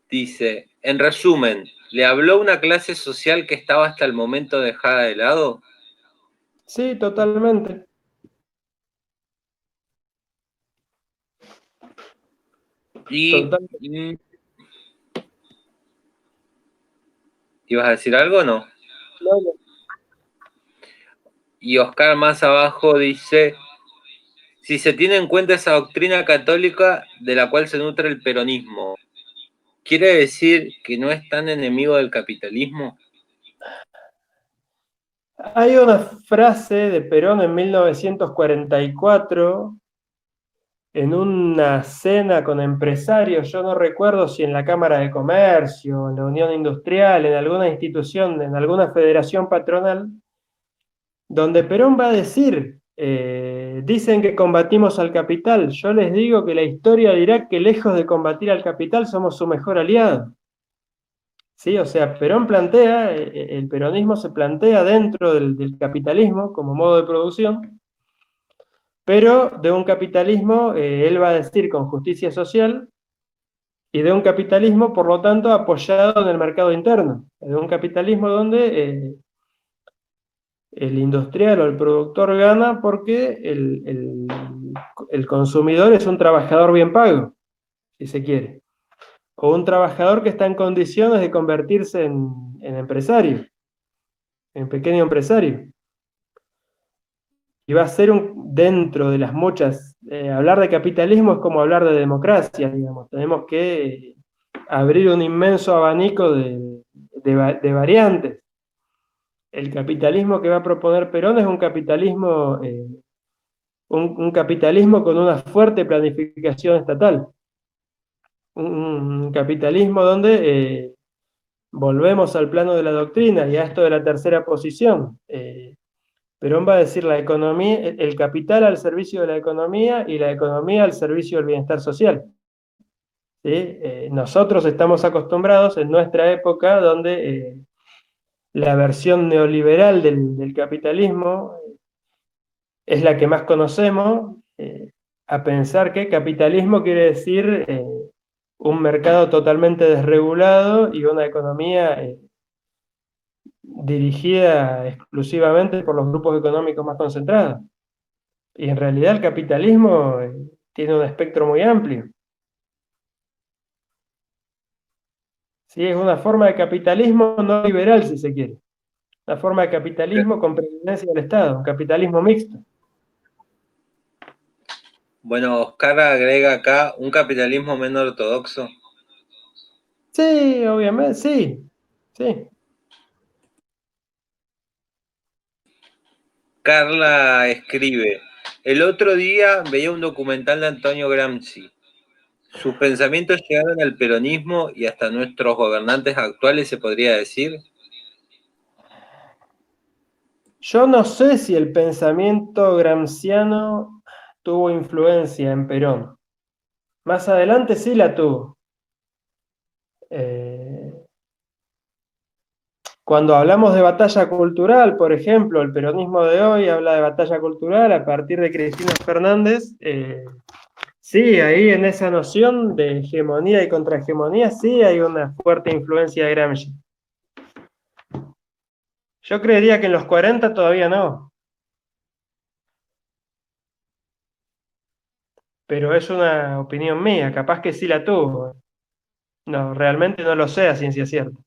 dice, en resumen, ¿le habló una clase social que estaba hasta el momento dejada de lado? Sí, totalmente. Y Totalmente. ¿ibas a decir algo o no? No, no. Y Oscar más abajo dice, si se tiene en cuenta esa doctrina católica de la cual se nutre el peronismo, ¿quiere decir que no es tan enemigo del capitalismo? Hay una frase de Perón en 1944 en una cena con empresarios, yo no recuerdo si en la Cámara de Comercio, en la Unión Industrial, en alguna institución, en alguna federación patronal, donde Perón va a decir, dicen que combatimos al capital, yo les digo que la historia dirá que lejos de combatir al capital somos su mejor aliado. ¿Sí? O sea, Perón plantea, el peronismo se plantea dentro del capitalismo como modo de producción, pero de un capitalismo, él va a decir con justicia social, y de un capitalismo, por lo tanto, apoyado en el mercado interno, de un capitalismo donde el industrial o el productor gana porque el consumidor es un trabajador bien pago, si se quiere, o un trabajador que está en condiciones de convertirse en empresario, en pequeño empresario. Y va a ser dentro de las muchas, hablar de capitalismo es como hablar de democracia, digamos. Tenemos que abrir un inmenso abanico de variantes. El capitalismo que va a proponer Perón es un capitalismo con una fuerte planificación estatal. Un capitalismo donde volvemos al plano de la doctrina y a esto de la tercera posición. Perón va a decir la economía, el capital al servicio de la economía y la economía al servicio del bienestar social. ¿Sí? Nosotros estamos acostumbrados en nuestra época donde la versión neoliberal del capitalismo es la que más conocemos, a pensar que capitalismo quiere decir un mercado totalmente desregulado y una economía dirigida exclusivamente por los grupos económicos más concentrados. Y en realidad el capitalismo tiene un espectro muy amplio. Sí, es una forma de capitalismo no liberal, si se quiere. Una forma de capitalismo con presencia del Estado, un capitalismo mixto. Bueno, Oscar agrega acá un capitalismo menos ortodoxo. Sí, obviamente, sí. Sí. Carla escribe, el otro día veía un documental de Antonio Gramsci. Sus pensamientos llegaron al peronismo y hasta nuestros gobernantes actuales, se podría decir. Yo no sé si el pensamiento gramsciano tuvo influencia en Perón. Más adelante sí la tuvo. Eh, Cuando hablamos de batalla cultural, por ejemplo, el peronismo de hoy habla de batalla cultural a partir de Cristina Fernández. Sí, ahí en esa noción de hegemonía y contrahegemonía, sí hay una fuerte influencia de Gramsci. Yo creería que en los 40 todavía no, pero es una opinión mía, capaz que sí la tuvo. No, realmente no lo sé a ciencia cierta.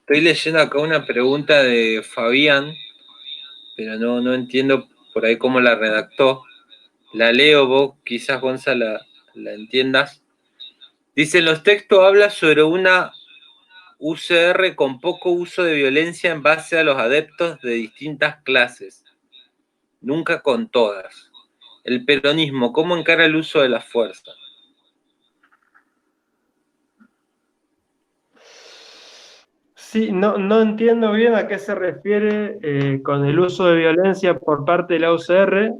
Estoy leyendo acá una pregunta de Fabián, pero no entiendo por ahí cómo la redactó. La leo, vos quizás, Gonza, la entiendas. Dice, en los textos habla sobre una UCR con poco uso de violencia en base a los adeptos de distintas clases, nunca con todas. El peronismo, ¿cómo encara el uso de la fuerza? Sí, no entiendo bien a qué se refiere con el uso de violencia por parte de la UCR.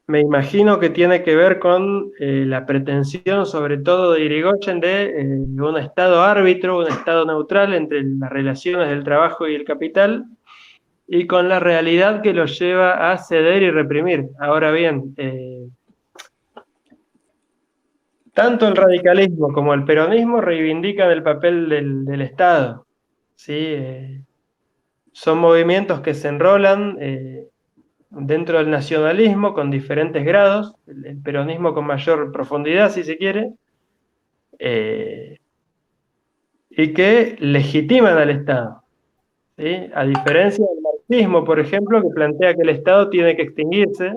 Me imagino que tiene que ver con la pretensión, sobre todo de Irigoyen, de un estado árbitro, un estado neutral entre las relaciones del trabajo y el capital, y con la realidad que lo lleva a ceder y reprimir. Ahora bien, tanto el radicalismo como el peronismo reivindican el papel del Estado. ¿Sí? Son movimientos que se enrolan dentro del nacionalismo con diferentes grados, el peronismo con mayor profundidad, si se quiere, y que legitiman al Estado. ¿Sí? A diferencia del marxismo, por ejemplo, que plantea que el Estado tiene que extinguirse,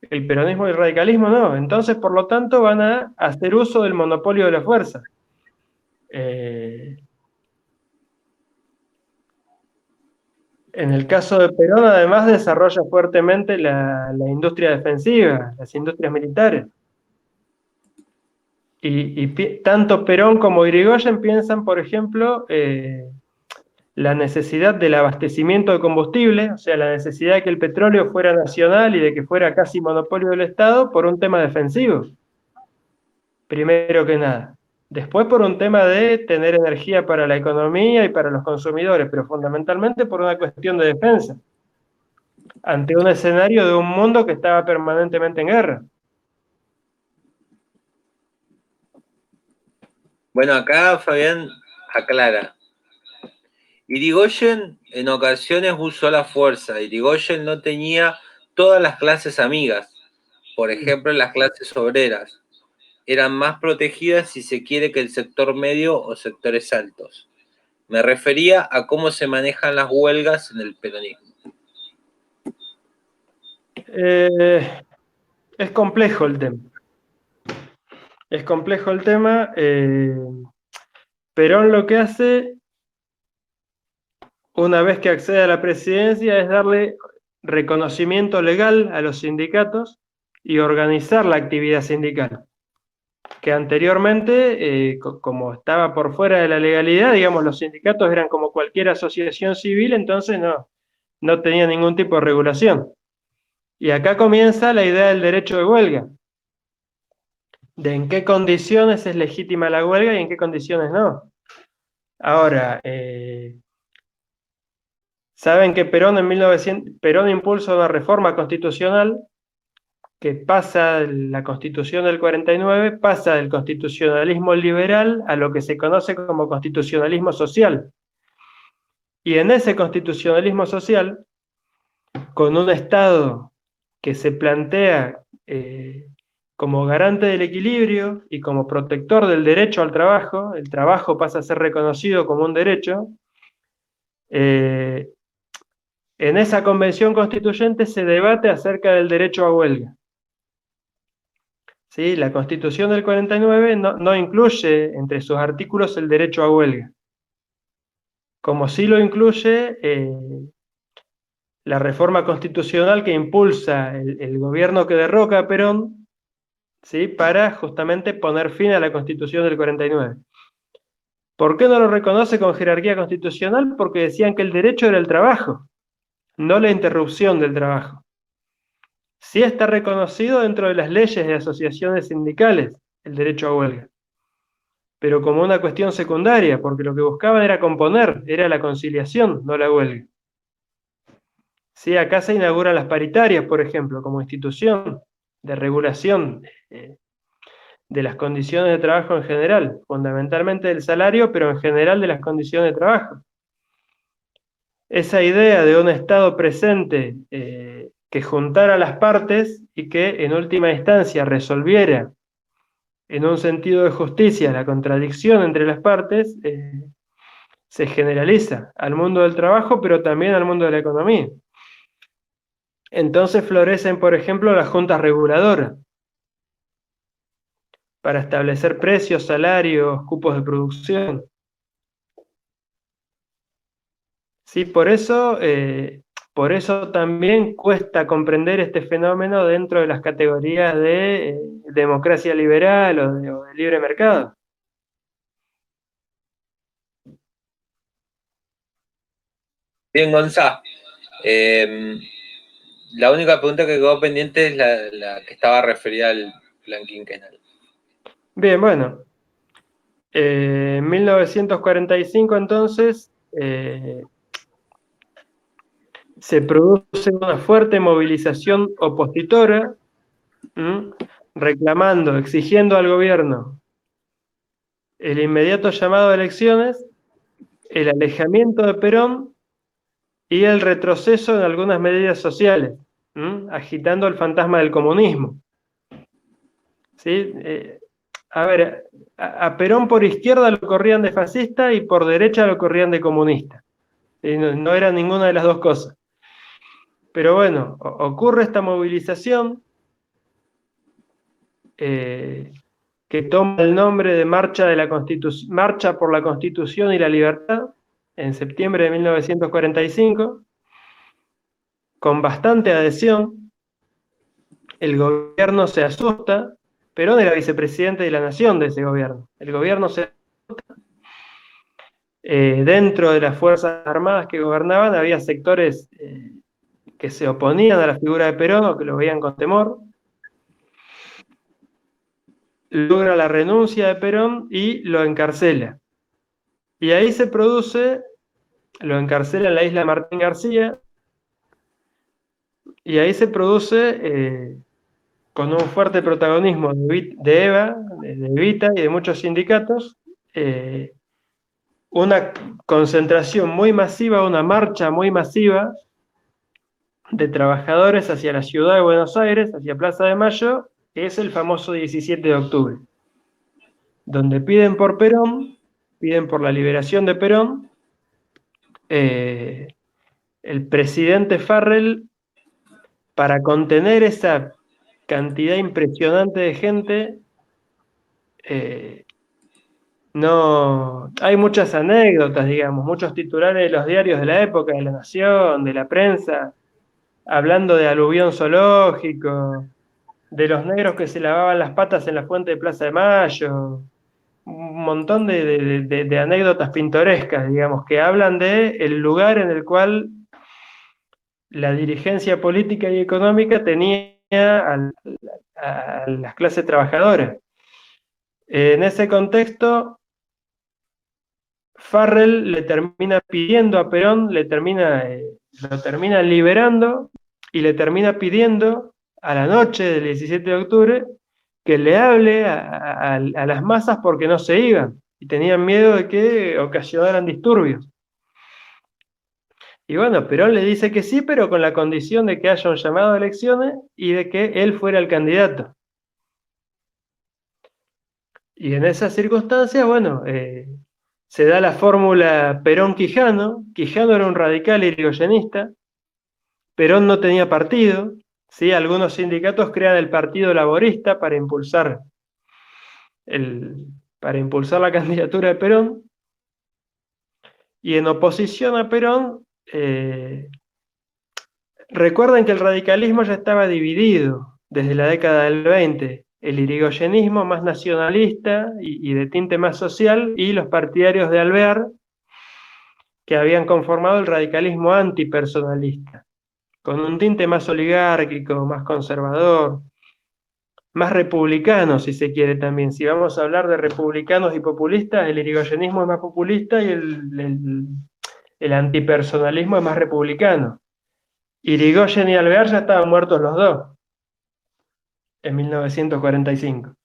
el peronismo y el radicalismo no. Entonces, por lo tanto, van a hacer uso del monopolio de la fuerza. En el caso de Perón, además, desarrolla fuertemente la industria defensiva, las industrias militares. Y tanto Perón como Irigoyen piensan, por ejemplo, la necesidad del abastecimiento de combustible, o sea, la necesidad de que el petróleo fuera nacional y de que fuera casi monopolio del Estado por un tema defensivo, primero que nada. Después por un tema de tener energía para la economía y para los consumidores, pero fundamentalmente por una cuestión de defensa, ante un escenario de un mundo que estaba permanentemente en guerra. Bueno, acá Fabián aclara. Irigoyen en ocasiones usó la fuerza. Irigoyen no tenía todas las clases amigas, por ejemplo, las clases obreras. Eran más protegidas si se quiere que el sector medio o sectores altos. Me refería a cómo se manejan las huelgas en el peronismo. Es complejo el tema. Es complejo el tema. Perón lo que hace, una vez que accede a la presidencia, es darle reconocimiento legal a los sindicatos y organizar la actividad sindical, que anteriormente, como estaba por fuera de la legalidad, digamos, los sindicatos eran como cualquier asociación civil, entonces no tenía ningún tipo de regulación. Y acá comienza la idea del derecho de huelga, de en qué condiciones es legítima la huelga y en qué condiciones no. Ahora, saben que Perón impulsa una reforma constitucional que pasa la Constitución del 49, pasa del constitucionalismo liberal a lo que se conoce como constitucionalismo social. Y en ese constitucionalismo social, con un Estado que se plantea como garante del equilibrio y como protector del derecho al trabajo, el trabajo pasa a ser reconocido como un derecho, en esa convención constituyente se debate acerca del derecho a huelga. ¿Sí? La Constitución del 49 no incluye entre sus artículos el derecho a huelga, como sí lo incluye la reforma constitucional que impulsa el gobierno que derroca a Perón, ¿sí? Para justamente poner fin a la Constitución del 49. ¿Por qué no lo reconoce con jerarquía constitucional? Porque decían que el derecho era el trabajo, no la interrupción del trabajo. Sí está reconocido dentro de las leyes de asociaciones sindicales el derecho a huelga, pero como una cuestión secundaria, porque lo que buscaban era componer, era la conciliación, no la huelga. Sí, acá se inauguran las paritarias, por ejemplo, como institución de regulación de las condiciones de trabajo en general, fundamentalmente del salario, pero en general de las condiciones de trabajo. Esa idea de un Estado presente que juntara las partes y que en última instancia resolviera en un sentido de justicia la contradicción entre las partes, se generaliza al mundo del trabajo, pero también al mundo de la economía. Entonces florecen, por ejemplo, las juntas reguladoras para establecer precios, salarios, cupos de producción. Sí, por eso también cuesta comprender este fenómeno dentro de las categorías de democracia liberal o de libre mercado. Bien, Gonzalo. La única pregunta que quedó pendiente es la que estaba referida al plan quinquenal. Bien, bueno. En 1945 entonces se produce una fuerte movilización opositora, reclamando, exigiendo al gobierno el inmediato llamado a elecciones, el alejamiento de Perón y el retroceso en algunas medidas sociales, agitando el fantasma del comunismo. ¿Sí? A ver, a Perón por izquierda lo corrían de fascista y por derecha lo corrían de comunista. No era ninguna de las dos cosas. Pero bueno, ocurre esta movilización que toma el nombre de Marcha por la Constitución y la Libertad, en septiembre de 1945, con bastante adhesión. El gobierno se asusta. Perón era vicepresidente de la nación de ese gobierno. El gobierno se asusta. Dentro de las Fuerzas Armadas que gobernaban había sectores que se oponían a la figura de Perón o que lo veían con temor. Logra la renuncia de Perón y lo encarcela. Y ahí se produce, lo encarcela en la isla Martín García, y ahí se produce, con un fuerte protagonismo de EVA, de Evita y de muchos sindicatos, una concentración muy masiva, una marcha muy masiva de trabajadores hacia la ciudad de Buenos Aires, hacia Plaza de Mayo, que es el famoso 17 de octubre, donde piden por Perón, piden por la liberación de Perón. El presidente Farrell, para contener esa cantidad impresionante de gente, no, hay muchas anécdotas, digamos, muchos titulares de los diarios de la época, de La Nación, de la prensa, hablando de aluvión zoológico, de los negros que se lavaban las patas en la fuente de Plaza de Mayo, un montón de anécdotas pintorescas, digamos, que hablan de el lugar en el cual la dirigencia política y económica tenía a las clases trabajadoras. En ese contexto, Farrell le termina pidiendo a Perón, lo termina liberando y le termina pidiendo a la noche del 17 de octubre que le hable a las masas porque no se iban y tenían miedo de que ocasionaran disturbios. Y bueno, Perón le dice que sí, pero con la condición de que haya un llamado a elecciones y de que él fuera el candidato. Y en esas circunstancias, bueno, se da la fórmula Perón-Quijano. Quijano era un radical irigoyenista. Perón no tenía partido. ¿Sí? Algunos sindicatos crean el Partido Laborista para impulsar la candidatura de Perón. Y en oposición a Perón, recuerden que el radicalismo ya estaba dividido desde la década del 20. El irigoyenismo más nacionalista y de tinte más social, y los partidarios de Alvear, que habían conformado el radicalismo antipersonalista, con un tinte más oligárquico, más conservador, más republicano, si se quiere también. Si vamos a hablar de republicanos y populistas, el irigoyenismo es más populista y el antipersonalismo es más republicano. Irigoyen y Alvear ya estaban muertos los dos en 1945.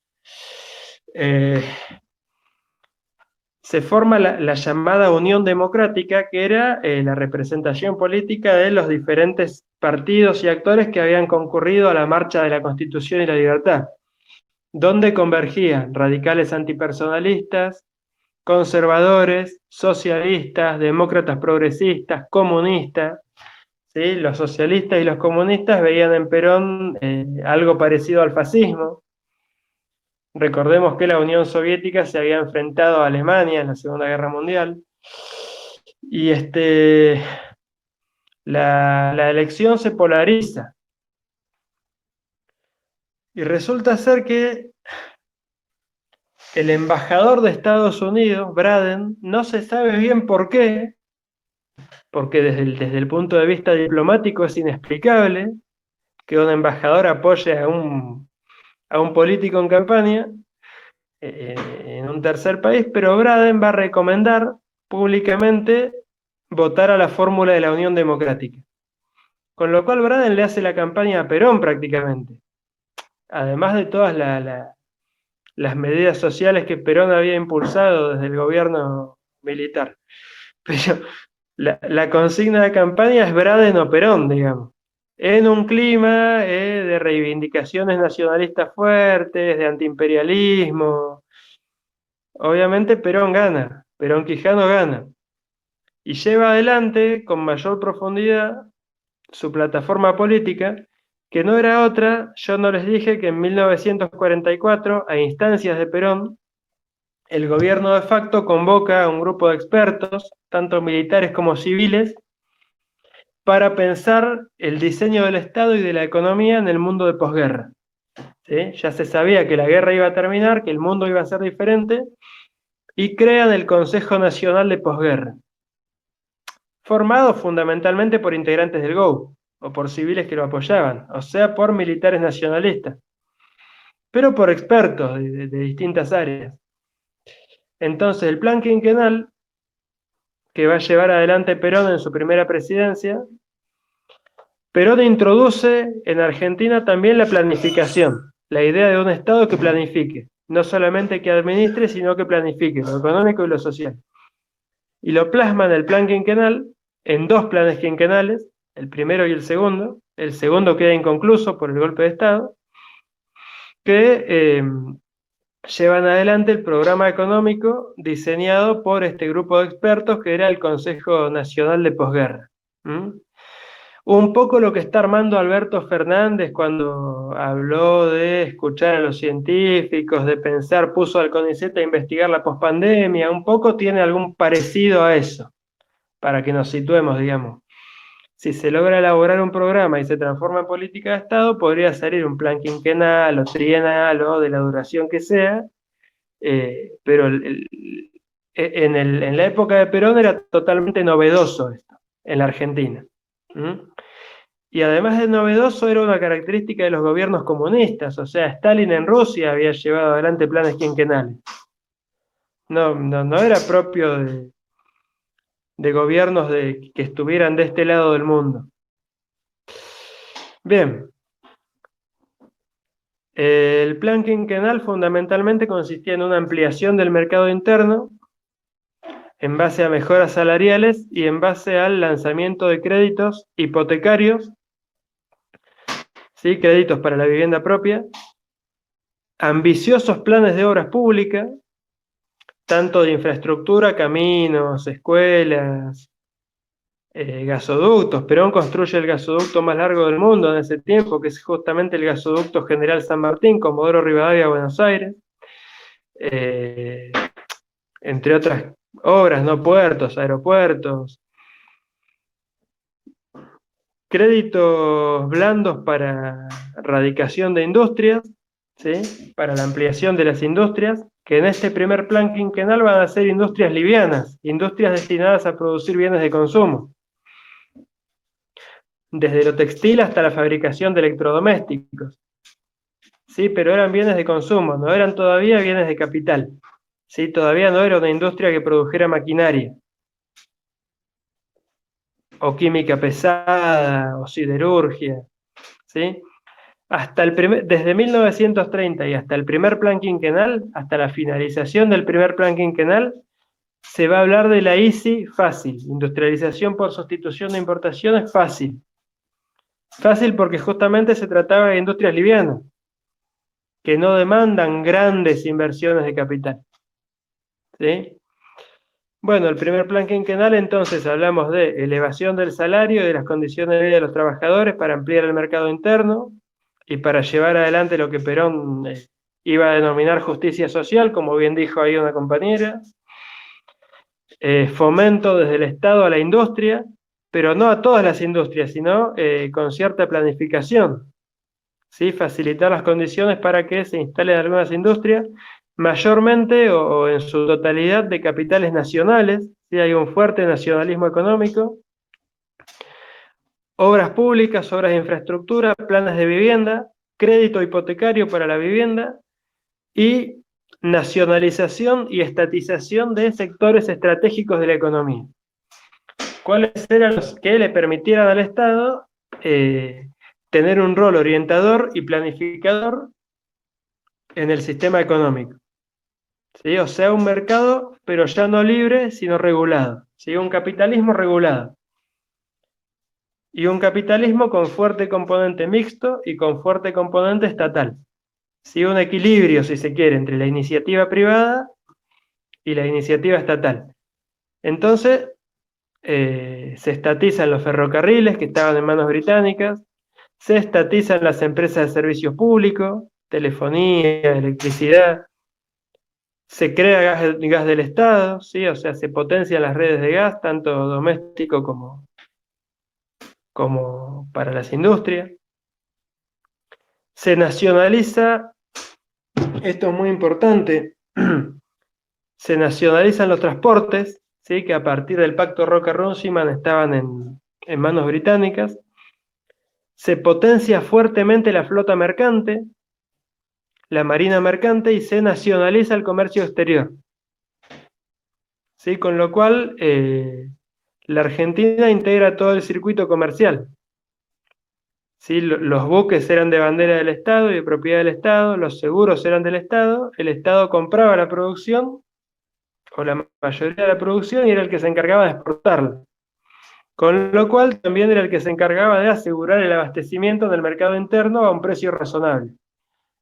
Se forma la llamada Unión Democrática, que era la representación política de los diferentes partidos y actores que habían concurrido a la Marcha de la Constitución y la Libertad, donde convergían radicales antipersonalistas, conservadores, socialistas, demócratas progresistas, comunistas. ¿Sí? Los socialistas y los comunistas veían en Perón algo parecido al fascismo. Recordemos que la Unión Soviética se había enfrentado a Alemania en la Segunda Guerra Mundial. Y la elección se polariza. Y resulta ser que el embajador de Estados Unidos, Braden, no se sabe bien por qué, porque desde el punto de vista diplomático es inexplicable que un embajador apoye a un político en campaña en un tercer país, pero Braden va a recomendar públicamente votar a la fórmula de la Unión Democrática. Con lo cual Braden le hace la campaña a Perón prácticamente, además de todas las medidas sociales que Perón había impulsado desde el gobierno militar. Pero la consigna de campaña es Braden o Perón, digamos, en un clima de reivindicaciones nacionalistas fuertes, de antiimperialismo. Obviamente Perón gana, Perón Quijano gana, y lleva adelante con mayor profundidad su plataforma política, que no era otra, yo no les dije que en 1944, a instancias de Perón, el gobierno de facto convoca a un grupo de expertos, tanto militares como civiles, para pensar el diseño del Estado y de la economía en el mundo de posguerra. ¿Sí? Ya se sabía que la guerra iba a terminar, que el mundo iba a ser diferente, y crean el Consejo Nacional de Posguerra, formado fundamentalmente por integrantes del GO, o por civiles que lo apoyaban, o sea, por militares nacionalistas, pero por expertos de distintas áreas. Entonces, el plan quinquenal que va a llevar adelante Perón en su primera presidencia, Perón introduce en Argentina también la planificación, la idea de un Estado que planifique, no solamente que administre, sino que planifique lo económico y lo social. Y lo plasma en el plan quinquenal, en dos planes quinquenales, el primero y el segundo queda inconcluso por el golpe de Estado, que llevan adelante el programa económico diseñado por este grupo de expertos que era el Consejo Nacional de Posguerra. Un poco lo que está armando Alberto Fernández cuando habló de escuchar a los científicos, de pensar, puso al CONICET a investigar la pospandemia, un poco tiene algún parecido a eso, para que nos situemos, digamos. Si se logra elaborar un programa y se transforma en política de Estado, podría salir un plan quinquenal o trienal o de la duración que sea, pero en la época de Perón era totalmente novedoso esto, en la Argentina. Y además de novedoso, era una característica de los gobiernos comunistas, o sea, Stalin en Rusia había llevado adelante planes quinquenales. No era propio de gobiernos que estuvieran de este lado del mundo. Bien. El plan quinquenal fundamentalmente consistía en una ampliación del mercado interno en base a mejoras salariales y en base al lanzamiento de créditos hipotecarios, ¿sí? Créditos para la vivienda propia, ambiciosos planes de obras públicas, tanto de infraestructura, caminos, escuelas, gasoductos. Perón construye el gasoducto más largo del mundo en ese tiempo, que es justamente el gasoducto General San Martín, Comodoro Rivadavia, Buenos Aires, entre otras obras, ¿no? Puertos, aeropuertos, créditos blandos para radicación de industrias, ¿sí? Para la ampliación de las industrias, que en este primer plan quinquenal van a ser industrias livianas, industrias destinadas a producir bienes de consumo, desde lo textil hasta la fabricación de electrodomésticos. Sí, pero eran bienes de consumo, no eran todavía bienes de capital. Sí, todavía no era una industria que produjera maquinaria, o química pesada, o siderurgia, ¿sí? Desde 1930 y hasta el primer plan quinquenal, hasta la finalización del primer plan quinquenal, se va a hablar de la ISI fácil, industrialización por sustitución de importaciones fácil. Fácil porque justamente se trataba de industrias livianas, que no demandan grandes inversiones de capital, ¿sí? Bueno, el primer plan quinquenal, entonces, hablamos de elevación del salario y de las condiciones de vida de los trabajadores para ampliar el mercado interno y para llevar adelante lo que Perón iba a denominar justicia social, como bien dijo ahí una compañera. Fomento desde el Estado a la industria, pero no a todas las industrias, sino con cierta planificación. ¿Sí? Facilitar las condiciones para que se instalen algunas industrias, mayormente o en su totalidad de capitales nacionales. ¿Sí? Hay un fuerte nacionalismo económico. Obras públicas, obras de infraestructura, planes de vivienda, crédito hipotecario para la vivienda y nacionalización y estatización de sectores estratégicos de la economía. ¿Cuáles eran los que le permitieran al Estado tener un rol orientador y planificador en el sistema económico? ¿Sí? O sea, un mercado, pero ya no libre, sino regulado. ¿Sí? Un capitalismo regulado. Y un capitalismo con fuerte componente mixto y con fuerte componente estatal. ¿Sí? Un equilibrio, si se quiere, entre la iniciativa privada y la iniciativa estatal. Entonces, se estatizan los ferrocarriles que estaban en manos británicas, se estatizan las empresas de servicios públicos, telefonía, electricidad, se crea gas del Estado, ¿sí? O sea, se potencian las redes de gas, tanto doméstico como para las industrias. Se nacionaliza, esto es muy importante, se nacionalizan los transportes, ¿sí? Que a partir del pacto Roca-Runciman estaban en manos británicas. Se potencia fuertemente la flota mercante, la marina mercante, y se nacionaliza el comercio exterior. ¿Sí? Con lo cual, la Argentina integra todo el circuito comercial. ¿Sí? Los buques eran de bandera del Estado y de propiedad del Estado, los seguros eran del Estado, el Estado compraba la producción, o la mayoría de la producción, y era el que se encargaba de exportarla. Con lo cual también era el que se encargaba de asegurar el abastecimiento del mercado interno a un precio razonable,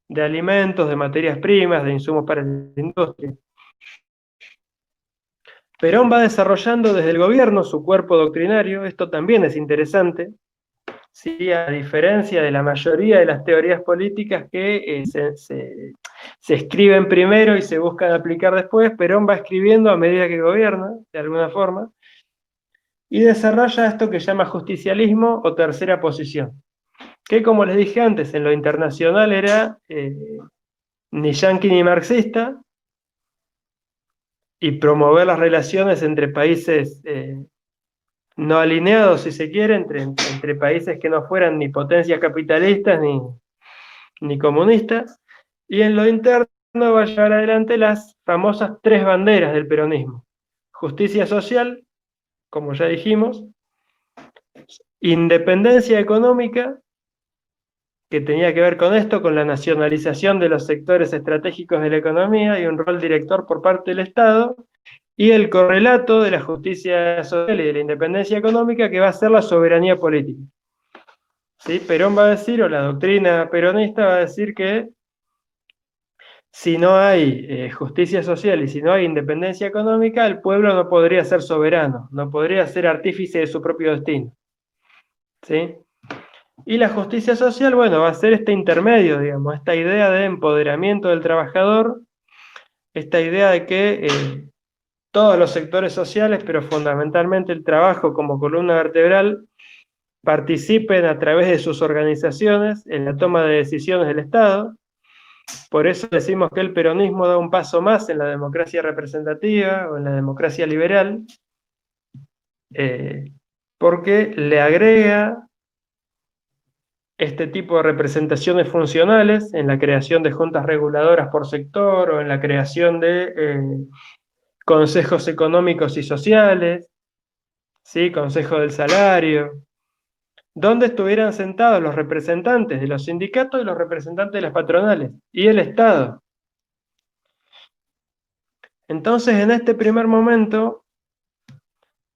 de alimentos, de materias primas, de insumos para la industria. Perón va desarrollando desde el gobierno su cuerpo doctrinario, esto también es interesante, ¿sí? A diferencia de la mayoría de las teorías políticas que se escriben primero y se buscan aplicar después, Perón va escribiendo a medida que gobierna, de alguna forma, y desarrolla esto que llama justicialismo o tercera posición, que como les dije antes, en lo internacional era ni yanqui ni marxista, y promover las relaciones entre países no alineados, si se quiere, entre países que no fueran ni potencias capitalistas ni comunistas, y en lo interno va a llevar adelante las famosas tres banderas del peronismo: justicia social, como ya dijimos, independencia económica, que tenía que ver con esto, con la nacionalización de los sectores estratégicos de la economía y un rol director por parte del Estado, y el correlato de la justicia social y de la independencia económica, que va a ser la soberanía política. ¿Sí? Perón va a decir, o la doctrina peronista va a decir, que si no hay justicia social y si no hay independencia económica, el pueblo no podría ser soberano, no podría ser artífice de su propio destino. ¿Sí? Y la justicia social, bueno, va a ser este intermedio, digamos, esta idea de empoderamiento del trabajador, esta idea de que todos los sectores sociales, pero fundamentalmente el trabajo como columna vertebral, participen a través de sus organizaciones en la toma de decisiones del Estado. Por eso decimos que el peronismo da un paso más en la democracia representativa o en la democracia liberal, porque le agrega este tipo de representaciones funcionales en la creación de juntas reguladoras por sector o en la creación de consejos económicos y sociales, ¿sí? Consejo del salario, donde estuvieran sentados los representantes de los sindicatos y los representantes de las patronales y el Estado. Entonces, en este primer momento,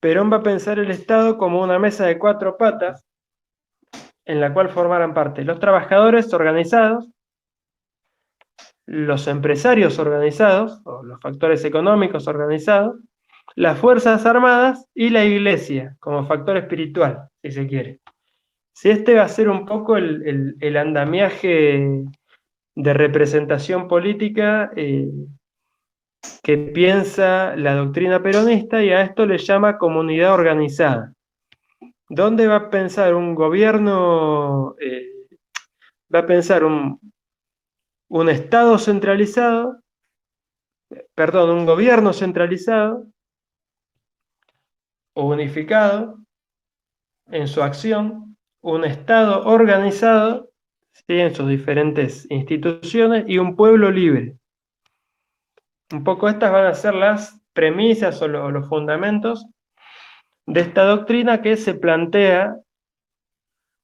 Perón va a pensar el Estado como una mesa de cuatro patas en la cual formaran parte los trabajadores organizados, los empresarios organizados, o los factores económicos organizados, las Fuerzas Armadas y la Iglesia como factor espiritual, si se quiere. Si este va a ser un poco el andamiaje de representación política que piensa la doctrina peronista, y a esto le llama comunidad organizada. ¿Dónde va a pensar un gobierno? Va a pensar un Estado centralizado, perdón, un gobierno centralizado o unificado en su acción, un Estado organizado, ¿sí?, en sus diferentes instituciones, y un pueblo libre. Un poco estas van a ser las premisas o los fundamentos de esta doctrina que se plantea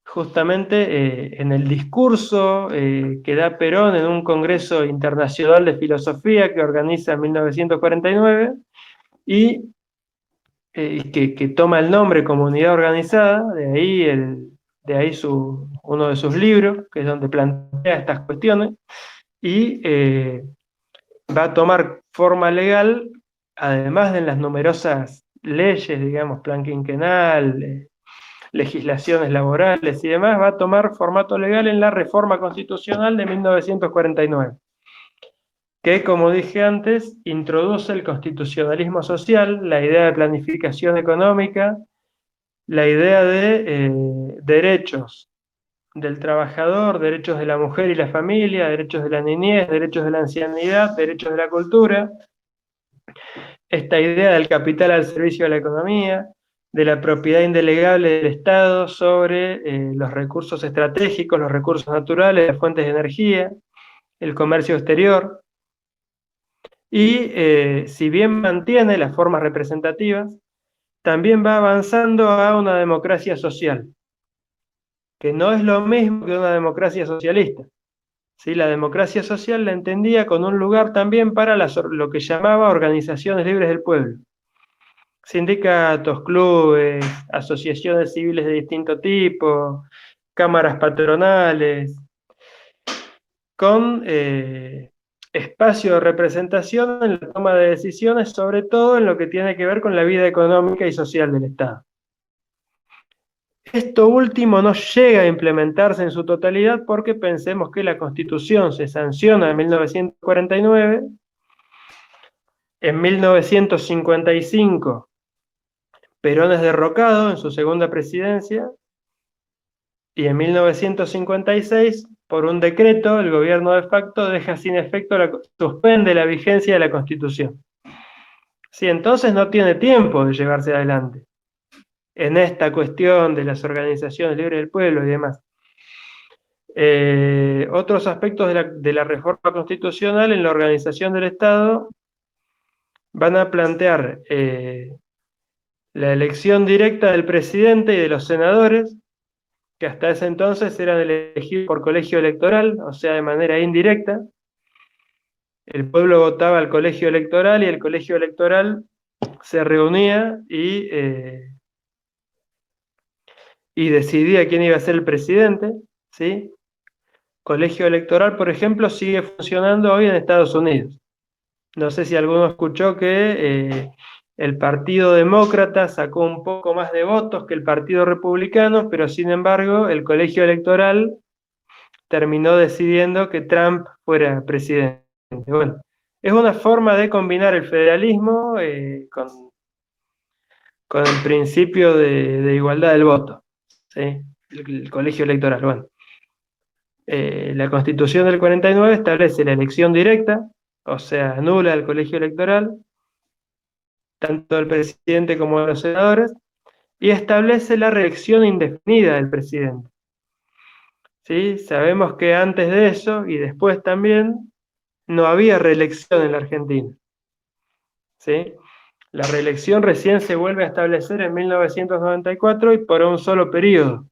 justamente en el discurso que da Perón en un Congreso Internacional de Filosofía que organiza en 1949 y que toma el nombre Comunidad Organizada, de ahí uno de sus libros, que es donde plantea estas cuestiones, y va a tomar forma legal, además de las numerosas leyes, digamos, plan quinquenal, legislaciones laborales y demás, va a tomar formato legal en la Reforma Constitucional de 1949, que, como dije antes, introduce el constitucionalismo social, la idea de planificación económica, la idea de derechos del trabajador, derechos de la mujer y la familia, derechos de la niñez, derechos de la ancianidad, derechos de la cultura, esta idea del capital al servicio de la economía, de la propiedad indelegable del Estado sobre los recursos estratégicos, los recursos naturales, las fuentes de energía, el comercio exterior. Y si bien mantiene las formas representativas, también va avanzando a una democracia social, que no es lo mismo que una democracia socialista. ¿Sí? La democracia social la entendía con un lugar también para lo que llamaba organizaciones libres del pueblo. Sindicatos, clubes, asociaciones civiles de distinto tipo, cámaras patronales, con espacio de representación en la toma de decisiones, sobre todo en lo que tiene que ver con la vida económica y social del Estado. Esto último no llega a implementarse en su totalidad porque pensemos que la Constitución se sanciona en 1949, en 1955 Perón es derrocado en su segunda presidencia, y en 1956, por un decreto, el gobierno de facto deja sin efecto, suspende la vigencia de la Constitución. Sí, entonces no tiene tiempo de llevarse adelante en esta cuestión de las organizaciones libres del pueblo y demás. Otros aspectos de la reforma constitucional en la organización del Estado van a plantear la elección directa del presidente y de los senadores, que hasta ese entonces eran elegidos por colegio electoral, o sea, de manera indirecta. El pueblo votaba al colegio electoral y el colegio electoral se reunía y decidía quién iba a ser el presidente, ¿sí? Colegio electoral, por ejemplo, sigue funcionando hoy en Estados Unidos. No sé si alguno escuchó que el Partido Demócrata sacó un poco más de votos que el Partido Republicano, pero sin embargo el colegio electoral terminó decidiendo que Trump fuera presidente. Bueno, es una forma de combinar el federalismo con el principio de igualdad del voto, ¿sí? El colegio electoral. Bueno, la Constitución del 49 establece la elección directa, o sea, anula el colegio electoral, tanto del presidente como de los senadores, y establece la reelección indefinida del presidente. ¿Sí? Sabemos que antes de eso, y después también, no había reelección en la Argentina. ¿Sí? La reelección recién se vuelve a establecer en 1994 y por un solo periodo.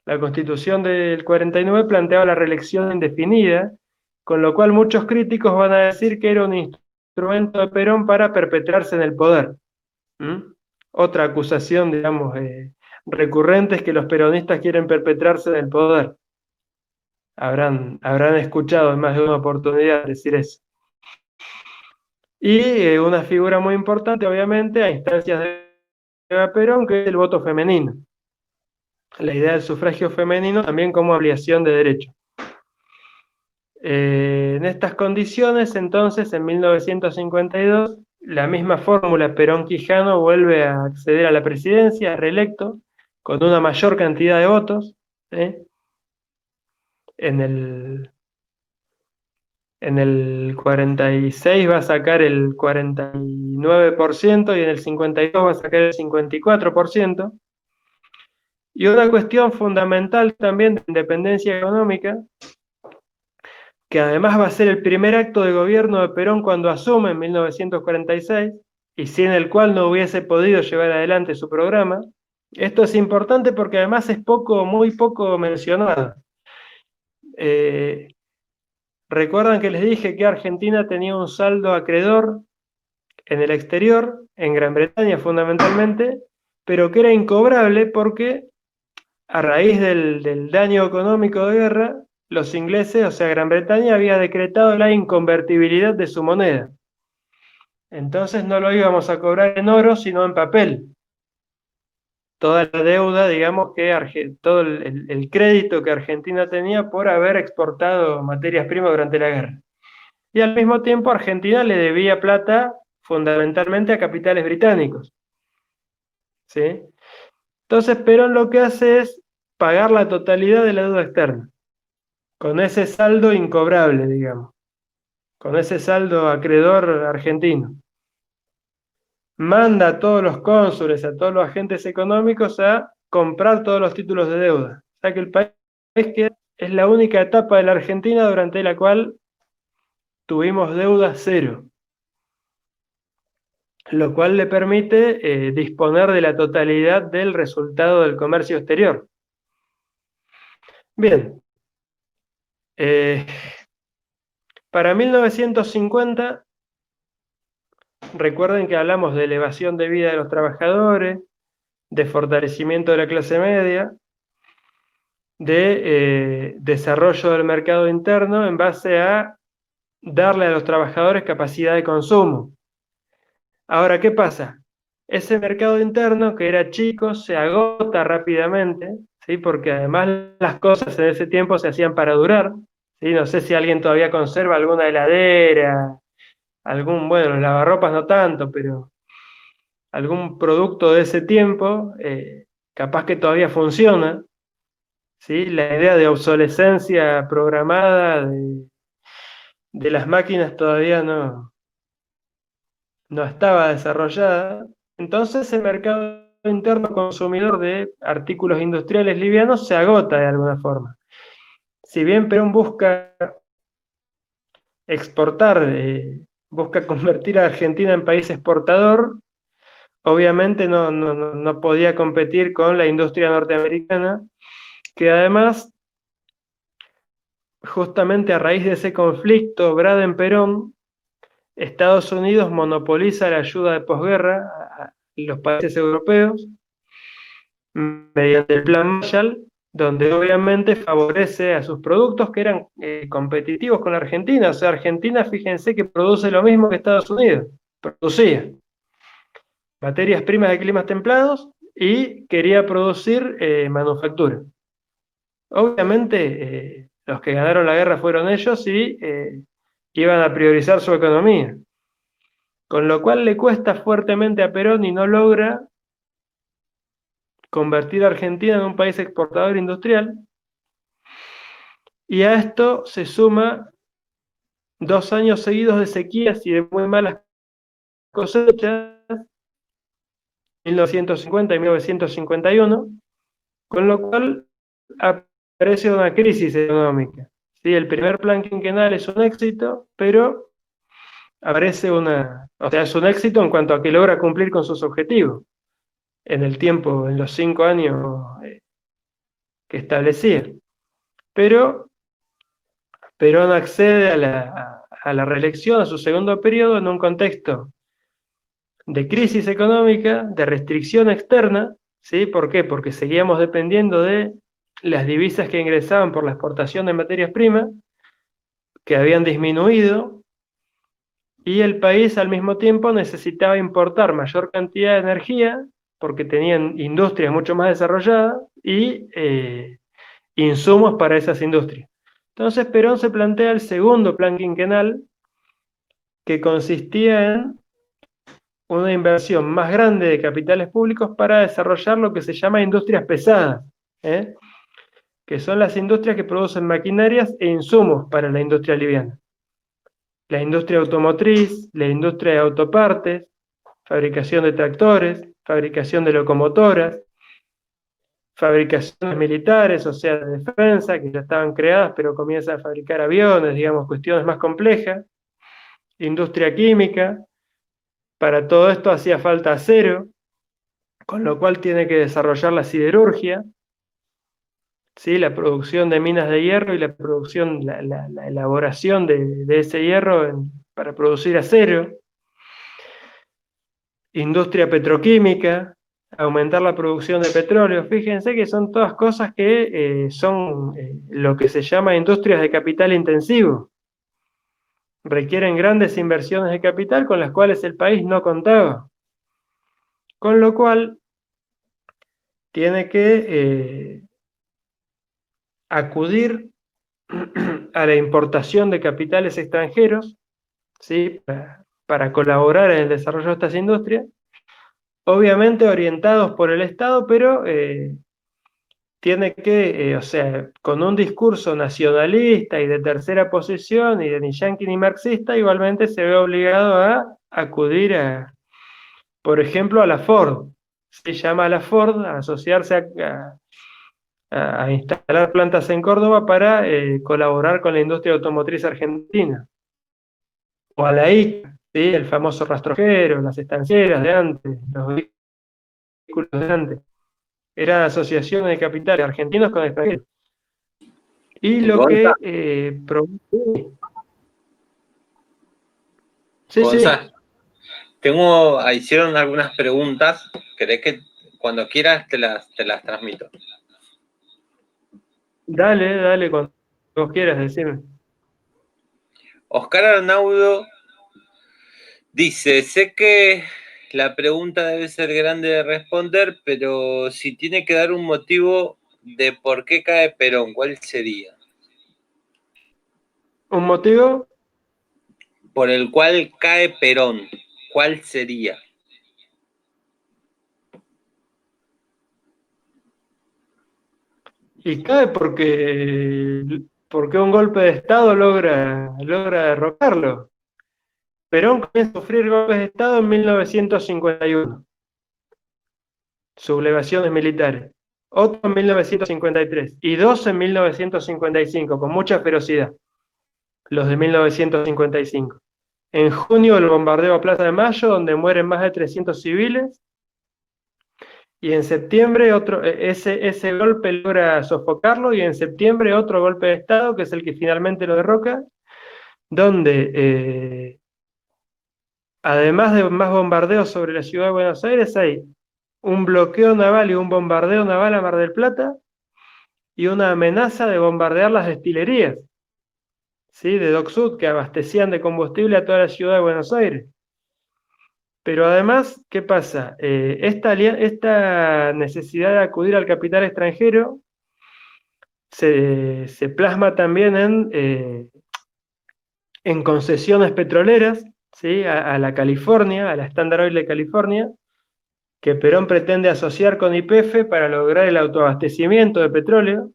La Constitución del 49 planteaba la reelección indefinida, con lo cual muchos críticos van a decir que era un instrumento de Perón para perpetrarse en el poder. Otra acusación, digamos, recurrente es que los peronistas quieren perpetrarse en el poder. Habrán escuchado en más de una oportunidad decir eso. Y una figura muy importante, obviamente, a instancias de Perón, que es el voto femenino. La idea del sufragio femenino también como ampliación de derechos. En estas condiciones, entonces, en 1952, la misma fórmula Perón-Quijano vuelve a acceder a la presidencia, reelecto, con una mayor cantidad de votos. ¿Sí? En el 46 va a sacar el 49% y en el 52 va a sacar el 54%. Y una cuestión fundamental también de independencia económica, que además va a ser el primer acto de gobierno de Perón cuando asume en 1946, y sin el cual no hubiese podido llevar adelante su programa. Esto es importante porque además es muy poco mencionado. Recuerdan que les dije que Argentina tenía un saldo acreedor en el exterior, en Gran Bretaña fundamentalmente, pero que era incobrable porque a raíz del daño económico de guerra, los ingleses, o sea, Gran Bretaña, había decretado la inconvertibilidad de su moneda. Entonces no lo íbamos a cobrar en oro, sino en papel. Toda la deuda, digamos que todo el crédito que Argentina tenía por haber exportado materias primas durante la guerra. Y al mismo tiempo Argentina le debía plata fundamentalmente a capitales británicos. ¿Sí? Entonces Perón lo que hace es pagar la totalidad de la deuda externa, con ese saldo incobrable, digamos, con ese saldo acreedor argentino. Manda a todos los cónsules, a todos los agentes económicos a comprar todos los títulos de deuda. O sea que el país que es la única etapa de la Argentina durante la cual tuvimos deuda cero, lo cual le permite disponer de la totalidad del resultado del comercio exterior. Bien, para 1950, recuerden que hablamos de elevación de vida de los trabajadores, de fortalecimiento de la clase media, de desarrollo del mercado interno en base a darle a los trabajadores capacidad de consumo. Ahora, ¿qué pasa? Ese mercado interno, que era chico, se agota rápidamente, ¿sí? Porque además las cosas en ese tiempo se hacían para durar, ¿sí? No sé si alguien todavía conserva alguna heladera, bueno, los lavarropas no tanto, pero algún producto de ese tiempo, capaz que todavía funciona, ¿sí? La idea de obsolescencia programada de las máquinas todavía no estaba desarrollada. Entonces el mercado interno consumidor de artículos industriales livianos se agota de alguna forma. Si bien Perón busca exportar, busca convertir a Argentina en país exportador, obviamente no podía competir con la industria norteamericana, que además, justamente a raíz de ese conflicto Braden-Perón, Estados Unidos monopoliza la ayuda de posguerra a los países europeos mediante el Plan Marshall, donde obviamente favorece a sus productos que eran competitivos con la Argentina. O sea, Argentina, fíjense que produce lo mismo que Estados Unidos, producía materias primas de climas templados y quería producir manufactura. Obviamente, los que ganaron la guerra fueron ellos y iban a priorizar su economía. Con lo cual le cuesta fuertemente a Perón y no logra convertir a Argentina en un país exportador industrial. Y a esto se suma 2 años seguidos de sequías y de muy malas cosechas, 1950 y 1951, con lo cual aparece una crisis económica. ¿Sí? El primer plan quinquenal es un éxito, pero aparece es un éxito en cuanto a que logra cumplir con sus objetivos en el tiempo, en los 5 años que establecía. Pero Perón accede a la reelección, a su segundo periodo, en un contexto de crisis económica, de restricción externa. ¿Sí? ¿Por qué? Porque seguíamos dependiendo de las divisas que ingresaban por la exportación de materias primas, que habían disminuido, y el país al mismo tiempo necesitaba importar mayor cantidad de energía porque tenían industrias mucho más desarrolladas y insumos para esas industrias. Entonces Perón se plantea el segundo plan quinquenal, que consistía en una inversión más grande de capitales públicos para desarrollar lo que se llama industrias pesadas, ¿eh? Que son las industrias que producen maquinarias e insumos para la industria liviana. La industria automotriz, la industria de autopartes, fabricación de tractores, fabricación de locomotoras, fabricaciones militares, o sea, de defensa, que ya estaban creadas, pero comienzan a fabricar aviones, digamos, cuestiones más complejas, industria química. Para todo esto hacía falta acero, con lo cual tiene que desarrollar la siderurgia, ¿sí? La producción de minas de hierro y la producción, la elaboración de ese hierro para producir acero. Industria petroquímica, aumentar la producción de petróleo. Fíjense que son todas cosas que son lo que se llama industrias de capital intensivo. Requieren grandes inversiones de capital con las cuales el país no contaba. Con lo cual, tiene que acudir a la importación de capitales extranjeros, ¿sí? Para colaborar en el desarrollo de estas industrias, obviamente orientados por el Estado, pero tiene que, o sea, con un discurso nacionalista y de tercera posición, y de ni yanqui ni marxista, igualmente se ve obligado a acudir por ejemplo, a la Ford. Se llama a la Ford a asociarse a instalar plantas en Córdoba para colaborar con la industria automotriz argentina. O a la ICA, ¿sí? El famoso rastrojero, las estancieras de antes, los vehículos de antes. Eran asociaciones de capitales argentinos con extranjeros. Y lo que sí, Gonzalo, hicieron algunas preguntas. ¿Querés que cuando quieras te las transmito? Dale, cuando vos quieras, decime. Oscar Arnaudo dice, sé que la pregunta debe ser grande de responder, pero si tiene que dar un motivo de por qué cae Perón, ¿cuál sería? ¿Un motivo? Por el cual cae Perón, ¿cuál sería? Y cae porque un golpe de Estado logra derrocarlo. Perón comienza a sufrir golpes de Estado en 1951, sublevaciones militares. Otro en 1953 y dos en 1955, con mucha ferocidad, los de 1955. En junio el bombardeo a Plaza de Mayo, donde mueren más de 300 civiles, y en septiembre ese golpe logra sofocarlo, y en septiembre otro golpe de Estado, que es el que finalmente lo derroca, donde además de más bombardeos sobre la ciudad de Buenos Aires, hay un bloqueo naval y un bombardeo naval a Mar del Plata, y una amenaza de bombardear las destilerías, ¿sí? De Dock Sud, que abastecían de combustible a toda la ciudad de Buenos Aires. Pero además, ¿qué pasa? Esta necesidad de acudir al capital extranjero se plasma también en concesiones petroleras, ¿sí? A la California, a la Standard Oil de California, que Perón pretende asociar con YPF para lograr el autoabastecimiento de petróleo.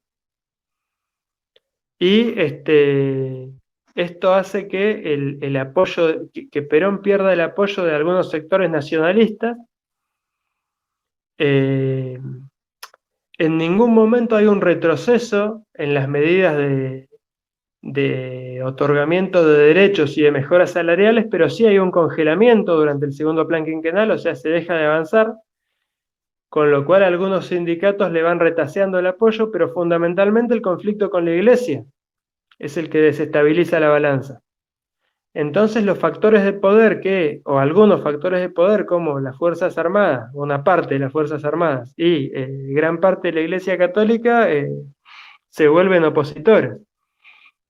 Y esto hace que el apoyo, que Perón pierda el apoyo de algunos sectores nacionalistas. En ningún momento hay un retroceso en las medidas de otorgamiento de derechos y de mejoras salariales, pero sí hay un congelamiento durante el segundo plan quinquenal, o sea, se deja de avanzar, con lo cual algunos sindicatos le van retaseando el apoyo, pero fundamentalmente el conflicto con la Iglesia es el que desestabiliza la balanza. Entonces los factores de poder o algunos factores de poder como las Fuerzas Armadas, una parte de las Fuerzas Armadas y gran parte de la Iglesia Católica se vuelven opositores.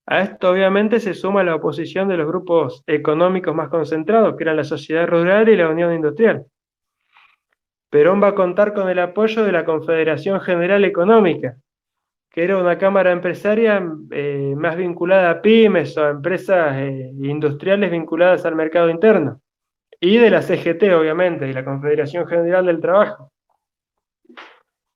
A esto obviamente se suma la oposición de los grupos económicos más concentrados, que eran la Sociedad Rural y la Unión Industrial. Perón va a contar con el apoyo de la Confederación General Económica, que era una cámara empresaria más vinculada a pymes o a empresas industriales vinculadas al mercado interno, y de la CGT, obviamente, y la Confederación General del Trabajo.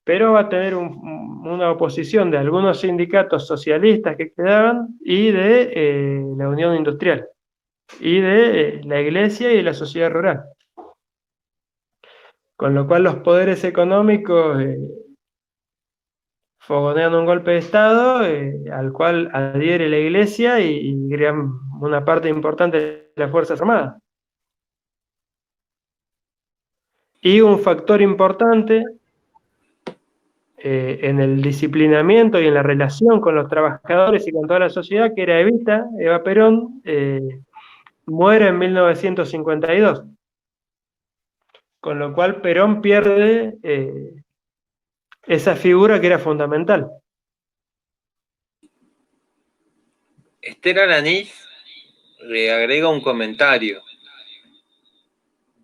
Pero va a tener una oposición de algunos sindicatos socialistas que quedaban y de la Unión Industrial, y de la Iglesia y de la sociedad rural. Con lo cual los poderes económicos fogonean un golpe de Estado al cual adhiere la Iglesia y crean una parte importante de las Fuerzas Armadas. Y un factor importante en el disciplinamiento y en la relación con los trabajadores y con toda la sociedad, que era Eva Perón, muere en 1952. Con lo cual Perón pierde esa figura que era fundamental. Esther Alanís le agrega un comentario.